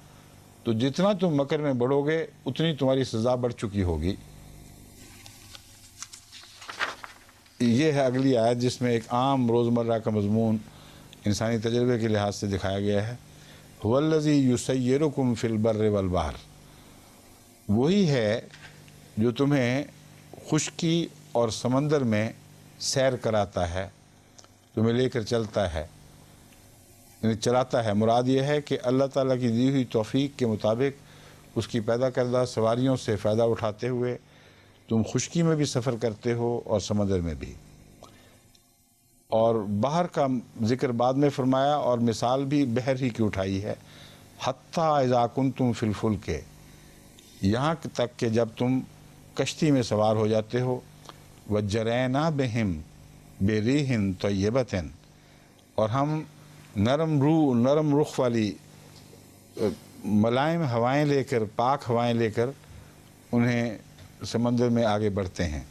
تو جتنا تم مکر میں بڑھو گے اتنی تمہاری سزا بڑھ چکی ہوگی. یہ ہے اگلی آیت جس میں ایک عام روزمرہ کا مضمون انسانی تجربے کے لحاظ سے دکھایا گیا ہے. هُوَ الَّذِي يُسَيِّرُكُمْ فِي الْبَرِّ وَالْبَحْرِ, وہی ہے جو تمہیں خشکی اور سمندر میں سیر کراتا ہے, تمہیں لے کر چلتا ہے, یعنی چلاتا ہے. مراد یہ ہے کہ اللہ تعالیٰ کی دی ہوئی توفیق کے مطابق اس کی پیدا کردہ سواریوں سے فائدہ اٹھاتے ہوئے تم خشکی میں بھی سفر کرتے ہو اور سمندر میں بھی. اور بحر کا ذکر بعد میں فرمایا اور مثال بھی بحر ہی کی اٹھائی ہے. حتیٰ اذا کنتم فی الفلک, یہاں تک کہ جب تم کشتی میں سوار ہو جاتے ہو. وجرینا بہم بريح طیبۃ, اور ہم نرم رخ والی ملائم ہوائیں لے کر, پاک ہوائیں لے کر انہیں سمندر میں آگے بڑھتے ہیں.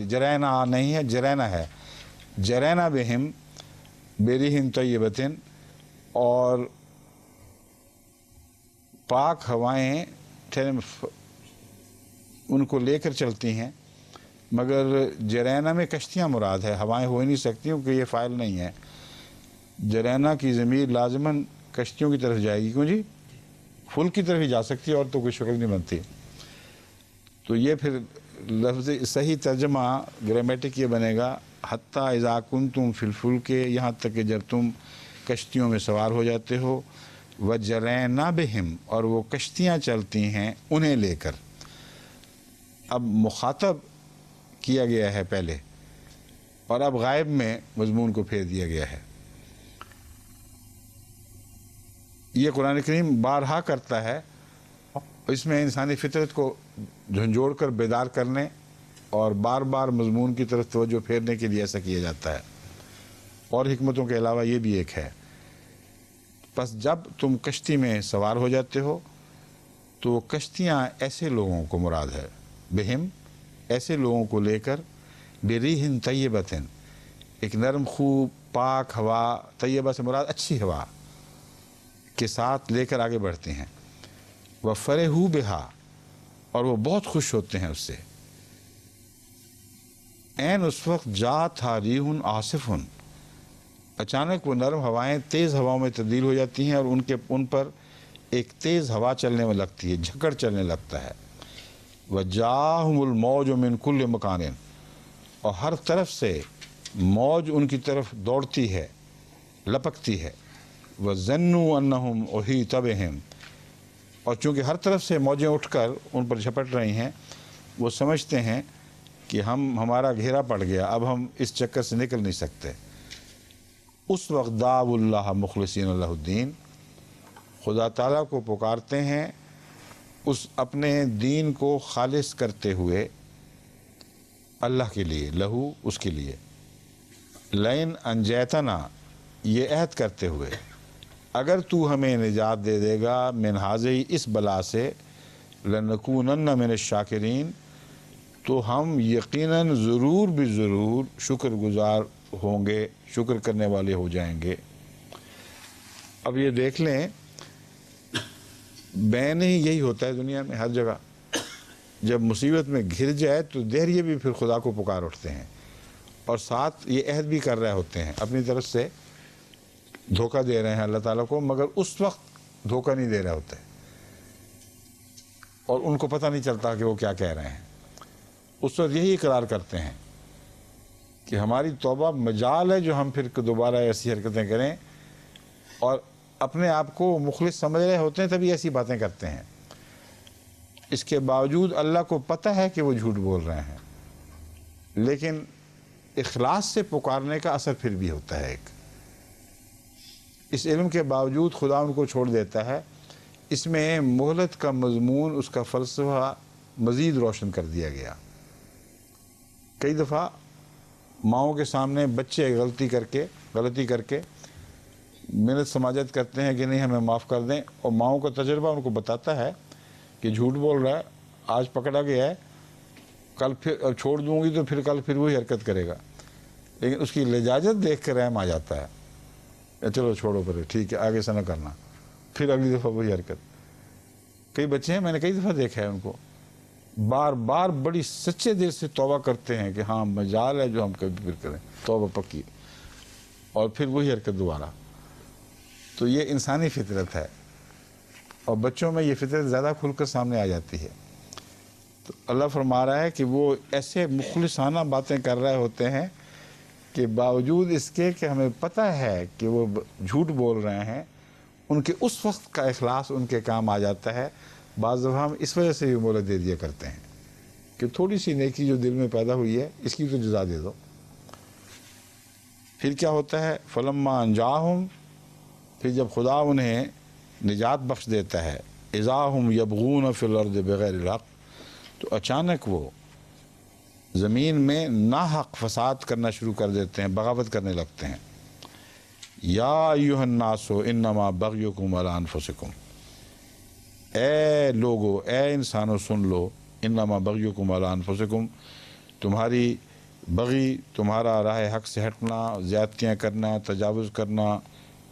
جرینا نہیں ہے, جرینا ہے. جرینا بہم بريح طیبۃ, اور پاک ہوائیں ان کو لے کر چلتی ہیں. مگر جرینا میں کشتیاں مراد ہے, ہوائیں ہو ہی نہیں سکتی کیونکہ یہ فاعل نہیں ہے. جرینا کی ضمیر لازماً کشتیوں کی طرف جائے گی، کیوں جی؟ فل کی طرف ہی جا سکتی ہے، اور تو کوئی شکل نہیں بنتی. تو یہ پھر لفظ صحیح ترجمہ گرامیٹک یہ بنے گا حتیٰ اذا کنتم فی الفلک، یہاں تک کہ جب تم کشتیوں میں سوار ہو جاتے ہو، وجرینا بہم، اور وہ کشتیاں چلتی ہیں انہیں لے کر. اب مخاطب کیا گیا ہے پہلے، اور اب غائب میں مضمون کو پھیر دیا گیا ہے. یہ قرآن کریم بارہا کرتا ہے، اس میں انسانی فطرت کو جھنجھوڑ کر بیدار کرنے اور بار بار مضمون کی طرف توجہ پھیرنے کے لیے ایسا کیا جاتا ہے. اور حکمتوں کے علاوہ یہ بھی ایک ہے. بس جب تم کشتی میں سوار ہو جاتے ہو تو کشتیاں ایسے لوگوں کو مراد ہے، بہم ایسے لوگوں کو لے کر، بریحٍ طیبۃ، ایک نرم خوب پاک ہوا، طیبہ سے مراد اچھی ہوا کے ساتھ لے کر آگے بڑھتے ہیں. وَفَرِحُوا بِهَا، اور وہ بہت خوش ہوتے ہیں اس سے. عین اس وقت جات ریح عاصف، اچانک وہ نرم ہوائیں تیز ہواؤں میں تبدیل ہو جاتی ہیں، اور ان پر ایک تیز ہوا چلنے میں لگتی ہے، جھکڑ چلنے لگتا ہے. وَجَاءَهُمُ الْمَوْجُ مِنْ كُلِّ مَكَانٍ، اور ہر طرف سے موج ان کی طرف دوڑتی ہے، لپکتی ہے. وَظَنُّوا أَنَّهُمْ أُحِيطَ بِهِمْ، اور چونکہ ہر طرف سے موجیں اٹھ کر ان پر جھپٹ رہی ہیں، وہ سمجھتے ہیں کہ ہمارا گھیرا پڑ گیا، اب ہم اس چکر سے نکل نہیں سکتے. اس وقت دعوا اللہ مخلصین لہ الدین، خدا تعالیٰ کو پکارتے ہیں اس اپنے دین کو خالص کرتے ہوئے اللہ کے لیے، لہو اس کے لیے. لئن انجیتنا، یہ عہد کرتے ہوئے اگر تو ہمیں نجات دے دے گا، من ہذہ، اس بلا سے، لنکونن من الشاکرین، تو ہم یقیناً ضرور بھی ضرور شکر گزار ہوں گے، شکر کرنے والے ہو جائیں گے. اب یہ دیکھ لیں، بین ہی یہی ہوتا ہے دنیا میں ہر جگہ. جب مصیبت میں گھر جائے تو دہریے بھی پھر خدا کو پکار اٹھتے ہیں، اور ساتھ یہ عہد بھی کر رہے ہوتے ہیں، اپنی طرف سے دھوکہ دے رہے ہیں اللہ تعالیٰ کو، مگر اس وقت دھوکہ نہیں دے رہے ہوتے، اور ان کو پتہ نہیں چلتا کہ وہ کیا کہہ رہے ہیں. اس وقت یہی اقرار کرتے ہیں کہ ہماری توبہ مجال ہے جو ہم پھر دوبارہ ایسی حرکتیں کریں، اور اپنے آپ کو مخلص سمجھ رہے ہوتے ہیں تبھی ایسی باتیں کرتے ہیں. اس کے باوجود اللہ کو پتہ ہے کہ وہ جھوٹ بول رہے ہیں، لیکن اخلاص سے پکارنے کا اثر پھر بھی ہوتا ہے. ایک اس علم کے باوجود خدا ان کو چھوڑ دیتا ہے. اس میں مہلت کا مضمون، اس کا فلسفہ مزید روشن کر دیا گیا. کئی دفعہ ماؤں کے سامنے بچے غلطی کر کے منت سماجت کرتے ہیں کہ نہیں ہمیں معاف کر دیں، اور ماؤں کا تجربہ ان کو بتاتا ہے کہ جھوٹ بول رہا ہے، آج پکڑا گیا ہے، کل پھر چھوڑ دوں گی تو کل پھر وہی حرکت کرے گا. لیکن اس کی لجاجت دیکھ کر رحم آ جاتا ہے، چلو چھوڑو پھر، ٹھیک ہے آگے سے نہ کرنا، پھر اگلی دفعہ وہی حرکت. کئی بچے ہیں، میں نے کئی دفعہ دیکھا ہے ان کو، بار بار بڑی سچے دل سے توبہ کرتے ہیں کہ ہاں مجال ہے جو ہم کبھی پھر کریں، توبہ پکی، اور پھر وہی حرکت دوبارہ. تو یہ انسانی فطرت ہے، اور بچوں میں یہ فطرت زیادہ کھل کر سامنے آ جاتی ہے. تو اللہ فرما رہا ہے کہ وہ ایسے مخلصانہ باتیں کر رہے ہوتے ہیں کہ باوجود اس کے کہ ہمیں پتہ ہے کہ وہ جھوٹ بول رہے ہیں، ان کے اس وقت کا اخلاص ان کے کام آ جاتا ہے. بعض دفعہ ہم اس وجہ سے بھی مہلت دے دیا کرتے ہیں کہ تھوڑی سی نیکی جو دل میں پیدا ہوئی ہے اس کی تو جزا دے دو. پھر کیا ہوتا ہے؟ فلما انجاہم، پھر جب خدا انہیں نجات بخش دیتا ہے، اذا ہم یبغون فی الارض بغیر الحق، تو اچانک وہ زمین میں ناحق فساد کرنا شروع کر دیتے ہیں، بغاوت کرنے لگتے ہیں. یا ایھا الناس انما بغیکم علی انفسکم، اے لوگو، اے انسانو سن لو، انما بغیکم علی انفسکم، تمہاری بغی، تمہارا راہ حق سے ہٹنا، زیادتیاں کرنا، تجاوز کرنا،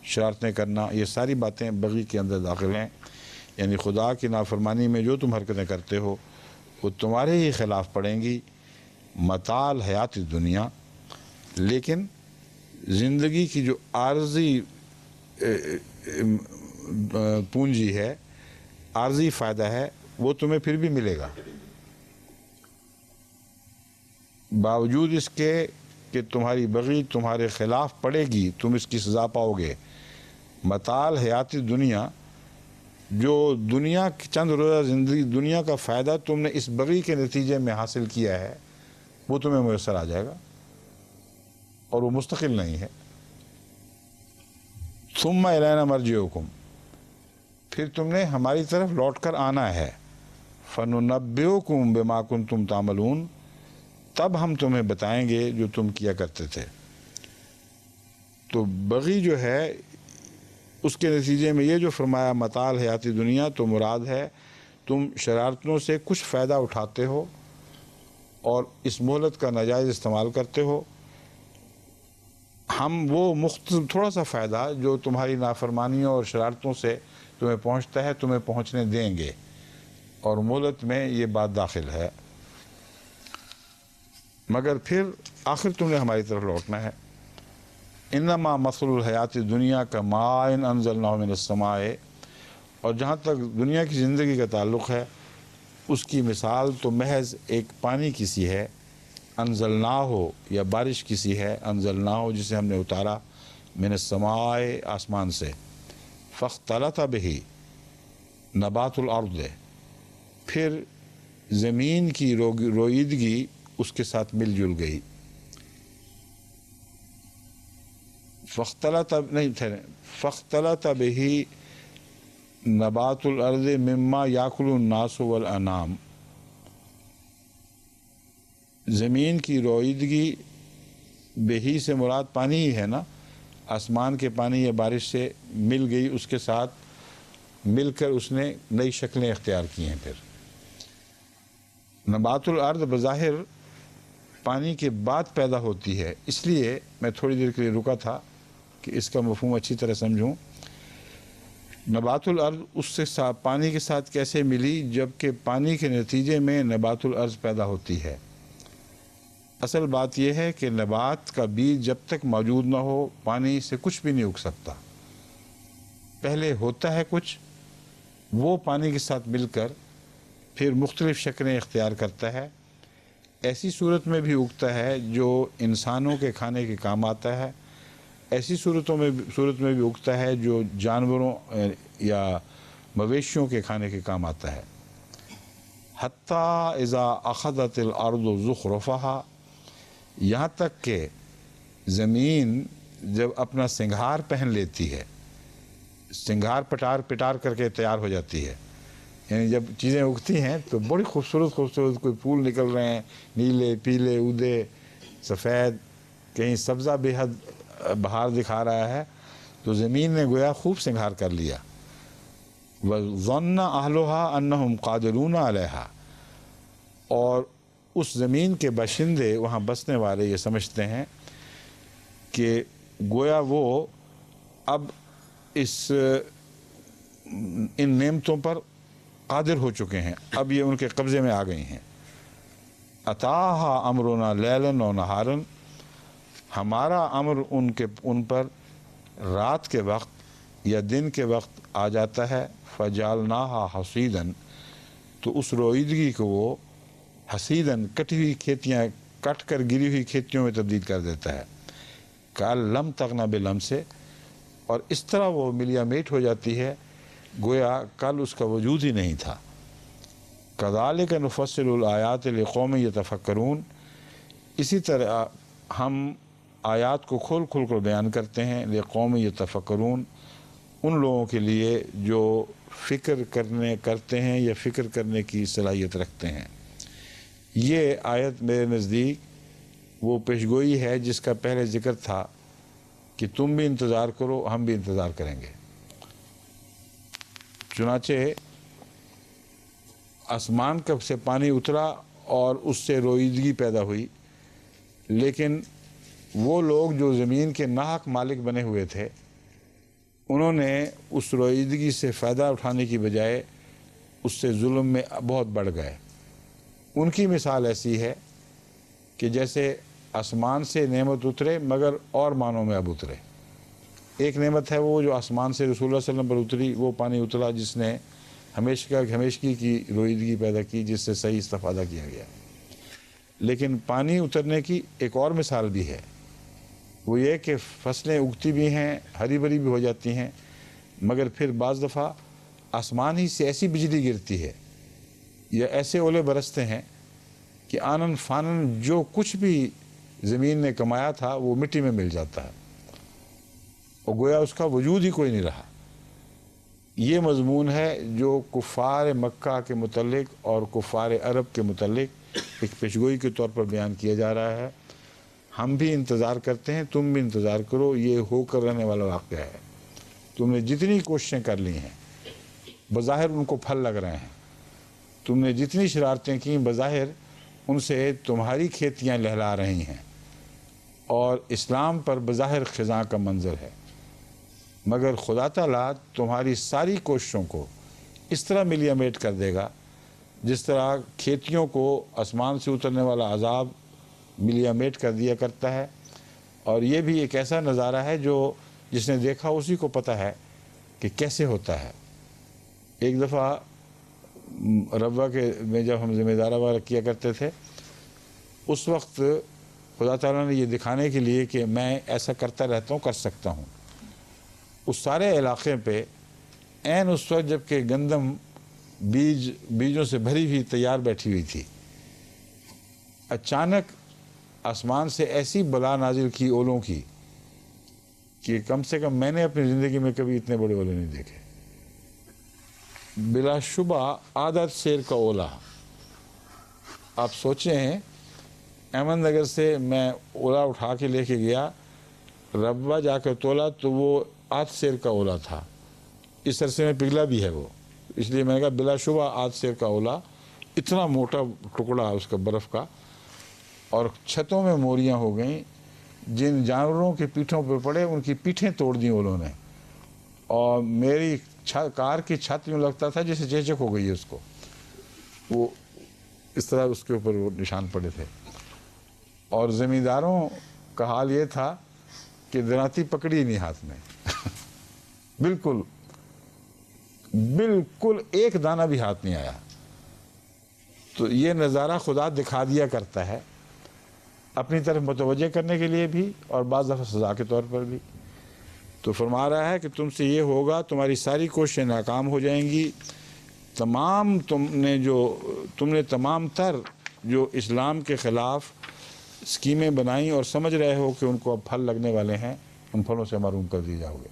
شرارتیں کرنا، یہ ساری باتیں بغی کے اندر داخل ہیں. یعنی خدا کی نافرمانی میں جو تم حرکتیں کرتے ہو وہ تمہارے ہی خلاف پڑیں گی. متاع حیات دنیا، لیکن زندگی کی جو عارضی پونجی ہے، عارضی فائدہ ہے، وہ تمہیں پھر بھی ملے گا، باوجود اس کے کہ تمہاری بغی تمہارے خلاف پڑے گی، تم اس کی سزا پاؤ گے۔ متاع حیاتی دنیا، جو دنیا کی چند روزہ زندگی، دنیا کا فائدہ تم نے اس بغی کے نتیجے میں حاصل کیا ہے، وہ تمہیں میسر آ جائے گا، اور وہ مستقل نہیں ہے۔ ثم الینا مرجعکم، پھر تم نے ہماری طرف لوٹ کر آنا ہے۔ فننبئکم بما کنتم تعملون، تب ہم تمہیں بتائیں گے جو تم کیا کرتے تھے۔ تو بغی جو ہے، اس کے نتیجے میں یہ جو فرمایا متاع حیاتی دنیا، تو مراد ہے تم شرارتوں سے کچھ فائدہ اٹھاتے ہو اور اس مہلت کا ناجائز استعمال کرتے ہو۔ ہم وہ تھوڑا سا فائدہ جو تمہاری نافرمانیوں اور شرارتوں سے تمہیں پہنچتا ہے، تمہیں پہنچنے دیں گے، اور مہلت میں یہ بات داخل ہے، مگر پھر آخر تم نے ہماری طرف لوٹنا ہے۔ انما مثل الحیات دنیا کا ماء انزلناہ من السماء، اور جہاں تک دنیا کی زندگی کا تعلق ہے، اس کی مثال تو محض ایک پانی کی سی ہے، انزلناہ یا بارش کی سی ہے، انزلناہ جسے ہم نے اتارا، من السماء آسمان سے، فاختلط بہ نبات الارض، پھر زمین کی رویدگی اس کے ساتھ مل جل گئی۔ فاختلط بہ نبات الارض مما یاکل الناس والانام، زمین کی رویدگی، بہی سے مراد پانی ہی ہے نا، آسمان کے پانی یا بارش سے مل گئی، اس کے ساتھ مل کر اس نے نئی شکلیں اختیار کی ہیں۔ پھر نبات الارض بظاہر پانی کے بعد پیدا ہوتی ہے، اس لیے میں تھوڑی دیر کے لیے رکا تھا کہ اس کا مفہوم اچھی طرح سمجھوں۔ نبات الارض اس سے پانی کے ساتھ کیسے ملی، جبکہ پانی کے نتیجے میں نبات الارض پیدا ہوتی ہے۔ اصل بات یہ ہے کہ نبات کا بیج جب تک موجود نہ ہو، پانی سے کچھ بھی نہیں اگ سکتا۔ پہلے ہوتا ہے کچھ، وہ پانی کے ساتھ مل کر پھر مختلف شکلیں اختیار کرتا ہے، ایسی صورت میں بھی اگتا ہے جو انسانوں کے کھانے کے کام آتا ہے، ایسی صورت میں بھی اگتا ہے جو جانوروں یا مویشیوں کے کھانے کے کام آتا ہے۔ حتیٰ اذا اخذت الارض زخرفہا، یہاں تک کہ زمین جب اپنا سنگھار پہن لیتی ہے، سنگھار پٹار کر کے تیار ہو جاتی ہے، یعنی جب چیزیں اگتی ہیں تو بڑی خوبصورت کوئی پھول نکل رہے ہیں، نیلے، پیلے، اودے، سفید، کہیں سبزہ بے حد بہار دکھا رہا ہے، تو زمین نے گویا خوب سنگھار کر لیا۔ وَظَنَّ أَهْلُهَا أَنَّهُمْ قَادِرُونَ عَلَيْهَا، اور اس زمین کے باشندے، وہاں بسنے والے یہ سمجھتے ہیں کہ گویا وہ اب ان نعمتوں پر قادر ہو چکے ہیں، اب یہ ان کے قبضے میں آ گئی ہیں۔ أَتَاهَا أَمْرُنَا لَيْلًا وَنَهَارًا، ہمارا امر ان پر رات کے وقت یا دن کے وقت آ جاتا ہے۔ فَجَعَلْنَاهَا حَصِيدًا، تو اس رویدگی کو وہ حصیداً، کٹی ہوئی کھیتیاں، کٹ کر گری ہوئی کھیتیوں میں تبدیل کر دیتا ہے، کَأَن لَمْ تَغْنَ بِالْأَمْسِ، اور اس طرح وہ ملیا میٹ ہو جاتی ہے گویا کل اس کا وجود ہی نہیں تھا۔ كَذَلِكَ نُفَصِّلُ الْآيَاتِ لِقَوْمٍ يَتَفَكَّرُونَ، اسی طرح ہم آیات کو کھول کر بیان کرتے ہیں، لِقَوْمٍ يَتَفَكَّرُونَ، ان لوگوں کے لیے جو فکر کرتے ہیں یا فکر کرنے کی صلاحیت رکھتے ہیں۔ یہ آیت میرے نزدیک وہ پیشگوئی ہے جس کا پہلے ذکر تھا کہ تم بھی انتظار کرو، ہم بھی انتظار کریں گے۔ چنانچہ آسمان سے پانی اترا اور اس سے رویدگی پیدا ہوئی، لیکن وہ لوگ جو زمین کے ناحق مالک بنے ہوئے تھے، انہوں نے اس رویدگی سے فائدہ اٹھانے کی بجائے اس سے ظلم میں بہت بڑھ گئے۔ ان کی مثال ایسی ہے کہ جیسے آسمان سے نعمت اترے مگر اور معنوں میں اب اترے۔ ایک نعمت ہے وہ جو آسمان سے رسول اللہ صلی اللہ علیہ وسلم پر اتری، وہ پانی اترا جس نے ہمیشگی کی رویدگی پیدا کی، جس سے صحیح استفادہ کیا گیا۔ لیکن پانی اترنے کی ایک اور مثال بھی ہے، وہ یہ کہ فصلیں اگتی بھی ہیں، ہری بھری بھی ہو جاتی ہیں، مگر پھر بعض دفعہ آسمان ہی سے ایسی بجلی گرتی ہے یا ایسے اولے برستے ہیں کہ آنن فانن جو کچھ بھی زمین نے کمایا تھا وہ مٹی میں مل جاتا ہے، اور گویا اس کا وجود ہی کوئی نہیں رہا۔ یہ مضمون ہے جو کفار مکہ کے متعلق اور کفار عرب کے متعلق ایک پیشگوئی کے طور پر بیان کیا جا رہا ہے۔ ہم بھی انتظار کرتے ہیں، تم بھی انتظار کرو، یہ ہو کر رہنے والا واقعہ ہے۔ تم نے جتنی کوششیں کر لی ہیں بظاہر ان کو پھل لگ رہے ہیں، تم نے جتنی شرارتیں کی بظاہر ان سے تمہاری کھیتیاں لہلا رہی ہیں اور اسلام پر بظاہر خزاں کا منظر ہے، مگر خدا تعالیٰ تمہاری ساری کوششوں کو اس طرح ملیا میٹ کر دے گا جس طرح کھیتیوں کو آسمان سے اترنے والا عذاب ملیا میٹ کر دیا کرتا ہے۔ اور یہ بھی ایک ایسا نظارہ ہے جو جس نے دیکھا اسی کو پتہ ہے کہ کیسے ہوتا ہے۔ ایک دفعہ ربوہ کے میں جب ہم ذمہ دارہ وغیرہ کیا کرتے تھے، اس وقت خدا تعالیٰ نے یہ دکھانے کے لیے کہ میں ایسا کرتا رہتا ہوں، کر سکتا ہوں، اس سارے علاقے پہ عین اس وقت جب کہ گندم بیجوں سے بھری ہوئی تیار بیٹھی ہوئی تھی، اچانک آسمان سے ایسی بلا نازل کی اولوں کی کہ کم سے کم میں نے اپنی زندگی میں کبھی اتنے بڑے اولے نہیں دیکھے۔ بلا شبہ عادت شیر کا اولا۔ آپ سوچیں، احمد نگر سے میں اولا اٹھا کے لے کے گیا، ربوہ جا کر تولا تو وہ آدھ سیر کا اولا تھا۔ اس عرصے میں پگھلا بھی ہے وہ، اس لیے میں نے کہا بلا شبہ آدھ سیر کا اولا، اتنا موٹا ٹکڑا اس کا برف کا، اور چھتوں میں موریاں ہو گئیں، جن جانوروں کے پیٹھوں پر پڑے ان کی پیٹھیں توڑ دیں اولوں نے، اور میری کار کی چھت یوں لگتا تھا جیسے چیچک ہو گئی ہے اس کو، وہ اس طرح اس کے اوپر وہ نشان پڑے تھے۔ اور زمینداروں کا حال یہ تھا کہ دراتی پکڑی نہیں ہاتھ میں بالکل ایک دانہ بھی ہاتھ نہیں آیا۔ تو یہ نظارہ خدا دکھا دیا کرتا ہے اپنی طرف متوجہ کرنے کے لیے بھی اور بعض دفعہ سزا کے طور پر بھی۔ تو فرما رہا ہے کہ تم سے یہ ہوگا، تمہاری ساری کوششیں ناکام ہو جائیں گی، تم نے تمام تر جو اسلام کے خلاف اسکیمیں بنائیں اور سمجھ رہے ہو کہ ان کو اب پھل لگنے والے ہیں، ان پھلوں سے محروم کر دیے جاؤ گے۔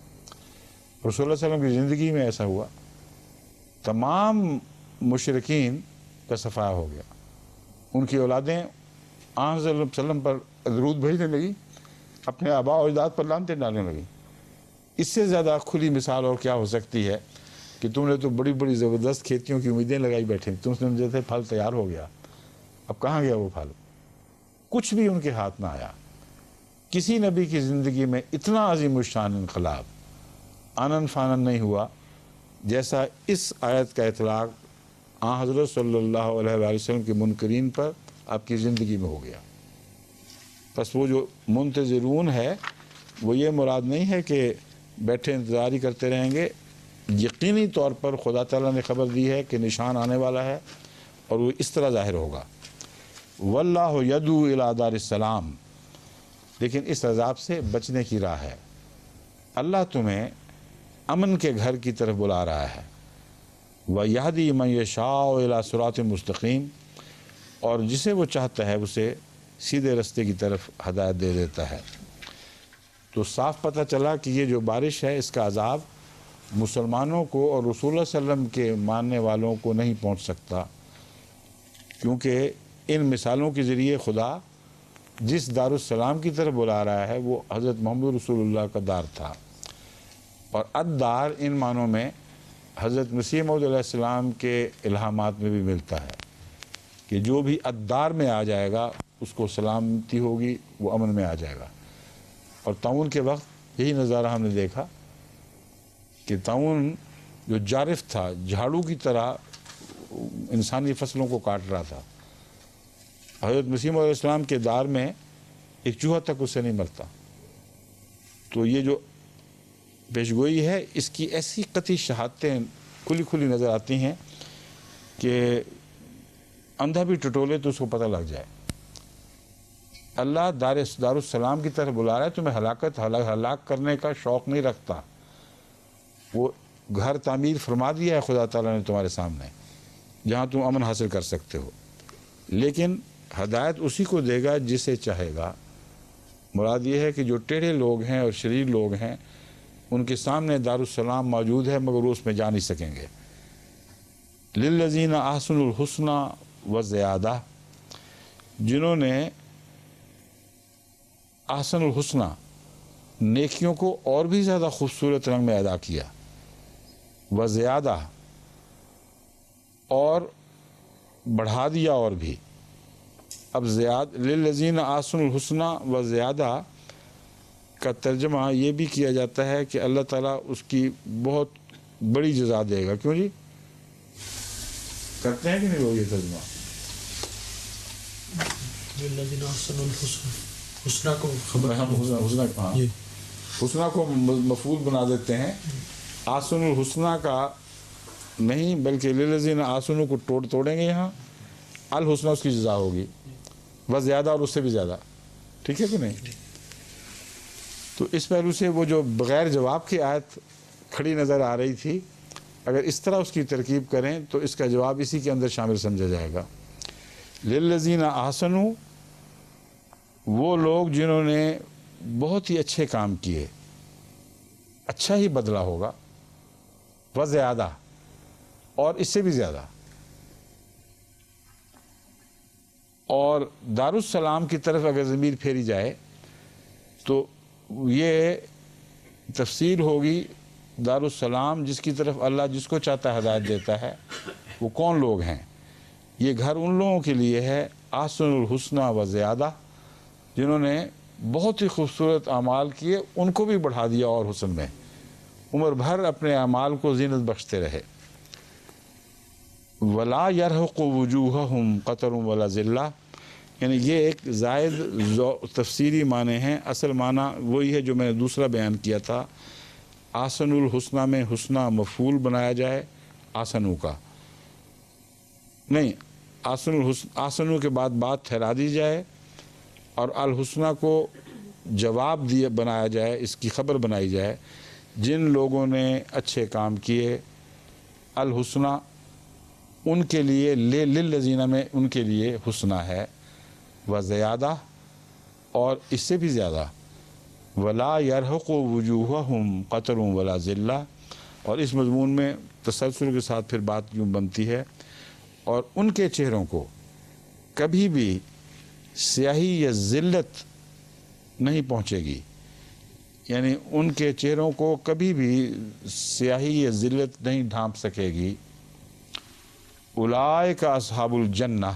رسول اللہ صلی اللہ علیہ وسلم کی زندگی میں ایسا ہوا، تمام مشرکین کا صفحہ ہو گیا، ان کی اولادیں آن صلی اللہ علیہ وسلم پر درود بھیجنے لگی، اپنے آباء و اجداد پر لعنتیں ڈالنے لگی۔ اس سے زیادہ کھلی مثال اور کیا ہو سکتی ہے کہ تم نے تو بڑی بڑی زبردست کھیتیوں کی امیدیں لگائی بیٹھے، تم سمجھے تھے پھل تیار ہو گیا، اب کہاں گیا وہ پھل؟ کچھ بھی ان کے ہاتھ نہ آیا۔ کسی نبی کی زندگی میں اتنا عظیم الشان انقلاب آنن فانن نہیں ہوا جیسا اس آیت کا اطلاق آن حضرت صلی اللہ علیہ وآلہ وسلم کے منکرین پر آپ کی زندگی میں ہو گیا۔ بس وہ جو منتظرون ہے وہ یہ مراد نہیں ہے کہ بیٹھے انتظاری کرتے رہیں گے، یقینی طور پر خدا تعالیٰ نے خبر دی ہے کہ نشان آنے والا ہے اور وہ اس طرح ظاہر ہوگا۔ واللہ یدعو الی دار السلام، لیکن اس عذاب سے بچنے کی راہ ہے۔ اللہ تمہیں امن کے گھر کی طرف بلا رہا ہے۔ وَيَهْدِي مَن يَشَاءُ إِلَىٰ صِرَاطٍ مُسْتَقِيمٍ، اور جسے وہ چاہتا ہے اسے سیدھے رستے کی طرف ہدایت دے دیتا ہے۔ تو صاف پتہ چلا کہ یہ جو بارش ہے اس کا عذاب مسلمانوں کو اور رسول اللہ صلی اللہ علیہ وسلم کے ماننے والوں کو نہیں پہنچ سکتا، کیونکہ ان مثالوں کے ذریعے خدا جس دار السلام کی طرف بلا رہا ہے وہ حضرت محمد رسول اللہ کا دار تھا، اور الدار ان معنوں میں حضرت مسیح موعود علیہ السلام کے الہامات میں بھی ملتا ہے کہ جو بھی الدار میں آ جائے گا اس کو سلامتی ہوگی، وہ امن میں آ جائے گا۔ اور طاعون کے وقت یہی نظارہ ہم نے دیکھا کہ طاعون جو جارف تھا، جھاڑو کی طرح انسانی فصلوں کو کاٹ رہا تھا، حضرت مسیح علیہ السلام کے دار میں ایک چوہا تک اس سے نہیں مرتا۔ تو یہ جو پیشگوئی ہے اس کی ایسی قطعی شہادتیں کھلی کھلی نظر آتی ہیں کہ اندھا بھی ٹٹولے تو اس کو پتہ لگ جائے۔ اللہ دارالسلام کی طرف بلا رہا ہے، تمہیں ہلاک کرنے کا شوق نہیں رکھتا۔ وہ گھر تعمیر فرما دیا ہے خدا تعالیٰ نے تمہارے سامنے، جہاں تم امن حاصل کر سکتے ہو، لیکن ہدایت اسی کو دے گا جسے چاہے گا۔ مراد یہ ہے کہ جو ٹیڑھے لوگ ہیں اور شریر لوگ ہیں ان کے سامنے دارالسلام موجود ہے مگر وہ اس میں جا نہیں سکیں گے۔ للذین احسنوا الحسنى وزیادہ، جنہوں نے احسن الحسنہ نیکیوں کو اور بھی زیادہ خوبصورت رنگ میں ادا کیا، وزیادہ اور بڑھا دیا اور بھی۔ اب للذین احسنوا الحسنى وزیادہ کا ترجمہ یہ بھی کیا جاتا ہے کہ اللہ تعالیٰ اس کی بہت بڑی جزا دے گا۔ کیوں جی کرتے ہیں کہ نہیں لوگ یہ ترجمہ؟ للذین احسنوا الحسنى، حسنہ کو خبر، حسنہ کو مفعول بنا دیتے ہیں، احسن الحسنہ کا نہیں بلکہ للذین احسنوا کو توڑیں گے، یہاں الحسنہ اس کی جزا ہوگی، بس زیادہ اور اس سے بھی زیادہ۔ ٹھیک ہے کہ نہیں؟ تو اس پہلو سے وہ جو بغیر جواب کی آیت کھڑی نظر آ رہی تھی، اگر اس طرح اس کی ترکیب کریں تو اس کا جواب اسی کے اندر شامل سمجھا جائے گا۔ للذین احسنوا، وہ لوگ جنہوں نے بہت ہی اچھے کام کیے، اچھا ہی بدلہ ہوگا، وزیادہ اور اس سے بھی زیادہ۔ اور دارالسلام کی طرف اگر ضمیر پھیری جائے تو یہ تفسیر ہوگی دارالسلام جس کی طرف اللہ جس کو چاہتا ہے ہدایت دیتا ہے۔ وہ کون لوگ ہیں؟ یہ گھر ان لوگوں کے لیے ہے احسن الحسنى وزیادہ، جنہوں نے بہت ہی خوبصورت اعمال کیے، ان کو بھی بڑھا دیا اور حسن میں، عمر بھر اپنے اعمال کو زینت بخشتے رہے۔ ولا يرهق وجوههم قتر ولا ذلہ، یعنی یہ ایک زائد تفسیری معنی ہیں، اصل معنی وہی ہے جو میں نے دوسرا بیان کیا تھا۔ احسن الحسنہ میں حسنہ مفعول بنایا جائے احسنوا کا، نہیں احسنوا کے بعد بات ٹھہرا دی جائے اور الحسنہ کو جواب بنایا جائے، اس کی خبر بنائی جائے، جن لوگوں نے اچھے کام کیے، الحسنہ ان کے لیے، للذین میں ان کے لیے حسنہ ہے، وزیادہ اور اس سے بھی زیادہ، ولا يرهق وجوههم قتر ولا ذلہ۔ اور اس مضمون میں تسلسل کے ساتھ پھر بات یوں بنتی ہے، اور ان کے چہروں کو کبھی بھی سیاہی یا ذلت نہیں پہنچے گی، یعنی ان کے چہروں کو کبھی بھی سیاہی یا ذلت نہیں ڈھانپ سکے گی۔ اولئک اصحاب الجنہ،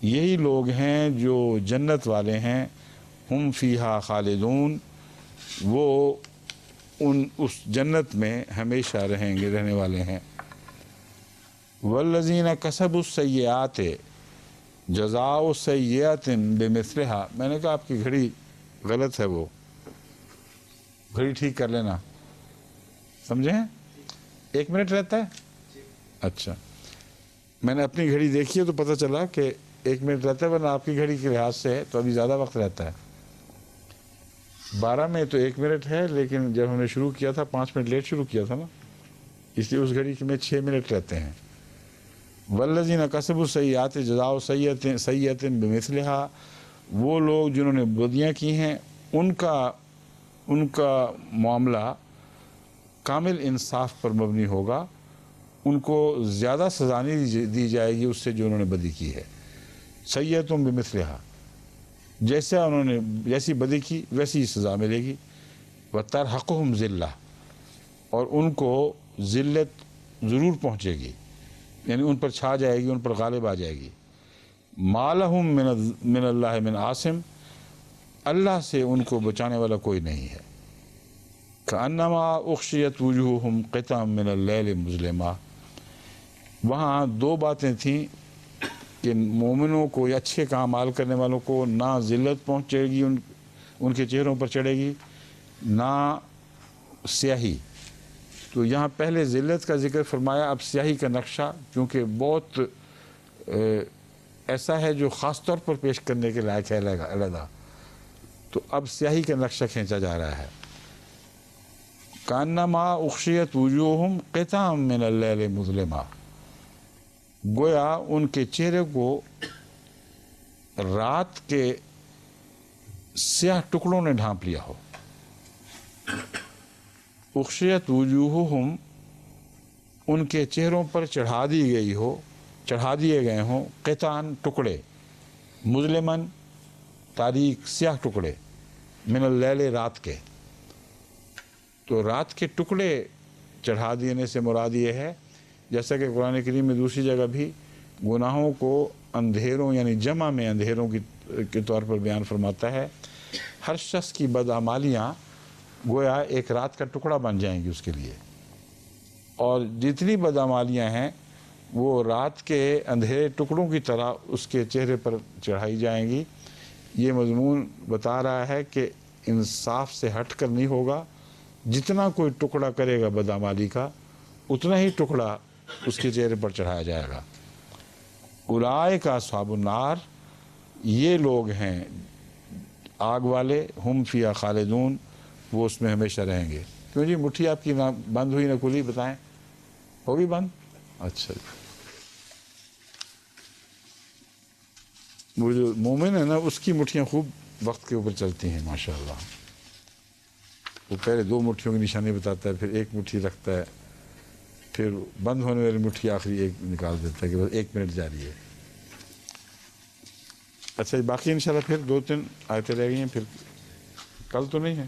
یہی لوگ ہیں جو جنت والے ہیں، ہم فیہا خالدون، وہ اس جنت میں ہمیشہ رہیں گے، رہنے والے ہیں۔ والذین کسبوا السیئات جزاء سیئۃ بمثلہا، میں نے کہا آپ کی گھڑی غلط ہے، وہ گھڑی ٹھیک کر لینا، سمجھیں؟ 1 منٹ رہتا ہے؟ اچھا، میں نے اپنی گھڑی دیکھی ہے تو پتہ چلا کہ 1 منٹ رہتا ہے، ورنہ آپ کی گھڑی کے لحاظ سے تو ابھی زیادہ وقت رہتا ہے۔ 12 میں تو 1 منٹ ہے، لیکن جب ہم نے شروع کیا تھا 5 منٹ لیٹ شروع کیا تھا نا، اس لیے اس گھڑی میں 6 منٹ رہتے ہیں۔ والذین کسبوا السیئات جزاء سیئۃ بمثلہا، وہ لوگ جنہوں نے بدیاں کی ہیں ان کا معاملہ کامل انصاف پر مبنی ہوگا، ان کو زیادہ سزا نہیں دی جائے گی اس سے جو انہوں نے بدی کی ہے۔ سیئۃ بمثلہا، جیسا انہوں نے جیسی بدی کی ویسی سزا ملے گی۔ وترحقہم ذلہ، اور ان کو ذلت ضرور پہنچے گی، یعنی ان پر چھا جائے گی، ان پر غالب آ جائے گی۔ ما لہم من اللہ من عاصم، اللہ سے ان کو بچانے والا کوئی نہیں ہے۔ کأنما اغشیت وجوہہم قطعا من اللیل مظلما، وہاں 2 باتیں تھیں کہ مومنوں کو یا اچھے کام عمل کرنے والوں کو نہ ذلت پہنچے گی، ان کے چہروں پر چڑھے گی، نہ سیاہی. تو یہاں پہلے ذلت کا ذکر فرمایا، اب سیاہی کا نقشہ کیونکہ بہت ایسا ہے جو خاص طور پر پیش کرنے کے لائق ہے علیحدہ، تو اب سیاہی کا نقشہ کھینچا جا رہا ہے. کانما اغشیت وجوہہم قطعا من اللیل مظلما، گویا ان کے چہرے کو رات کے سیاہ ٹکڑوں نے ڈھانپ لیا ہو. اغشیت وجوہہم، ان کے چہروں پر چڑھا دیے گئے ہوں، قطعاً ٹکڑے، مظلماً تاریک سیاہ ٹکڑے، من اللیل رات کے. تو رات کے ٹکڑے چڑھا دینے سے مراد یہ ہے، جیسا کہ قرآن کریم میں دوسری جگہ بھی گناہوں کو اندھیروں یعنی جمع میں اندھیروں کے طور پر بیان فرماتا ہے. ہر شخص کی بدعمالیاں گویا ایک رات کا ٹکڑا بن جائیں گی اس کے لیے، اور جتنی بدعمالیاں ہیں وہ رات کے اندھیرے ٹکڑوں کی طرح اس کے چہرے پر چڑھائی جائیں گی. یہ مضمون بتا رہا ہے کہ انصاف سے ہٹ کر نہیں ہوگا، جتنا کوئی ٹکڑا کرے گا بدعمالی کا اتنا ہی ٹکڑا اس کے چہرے پر چڑھایا جائے گا. اولئک اصحاب النار، یہ لوگ ہیں آگ والے، ہم فیہا خالدون، وہ اس میں ہمیشہ رہیں گے. کیوں جی مٹھی آپ کی نہ بند ہوئی نہ کھلی؟ بتائیں، ہوگی بند؟ اچھا. وہ جو مومن ہے نا اس کی مٹھیاں خوب وقت کے اوپر چلتی ہیں ماشاءاللہ. وہ پہلے 2 مٹھیوں کی نشانی بتاتا ہے، پھر 1 مٹھی رکھتا ہے، پھر بند ہونے والی مٹھی آخری 1 نکال دیتا ہے کہ بس 1 منٹ جاری ہے. اچھا باقی انشاءاللہ پھر 2-3 آیتیں رہ گئی ہیں، پھر کل تو نہیں ہے.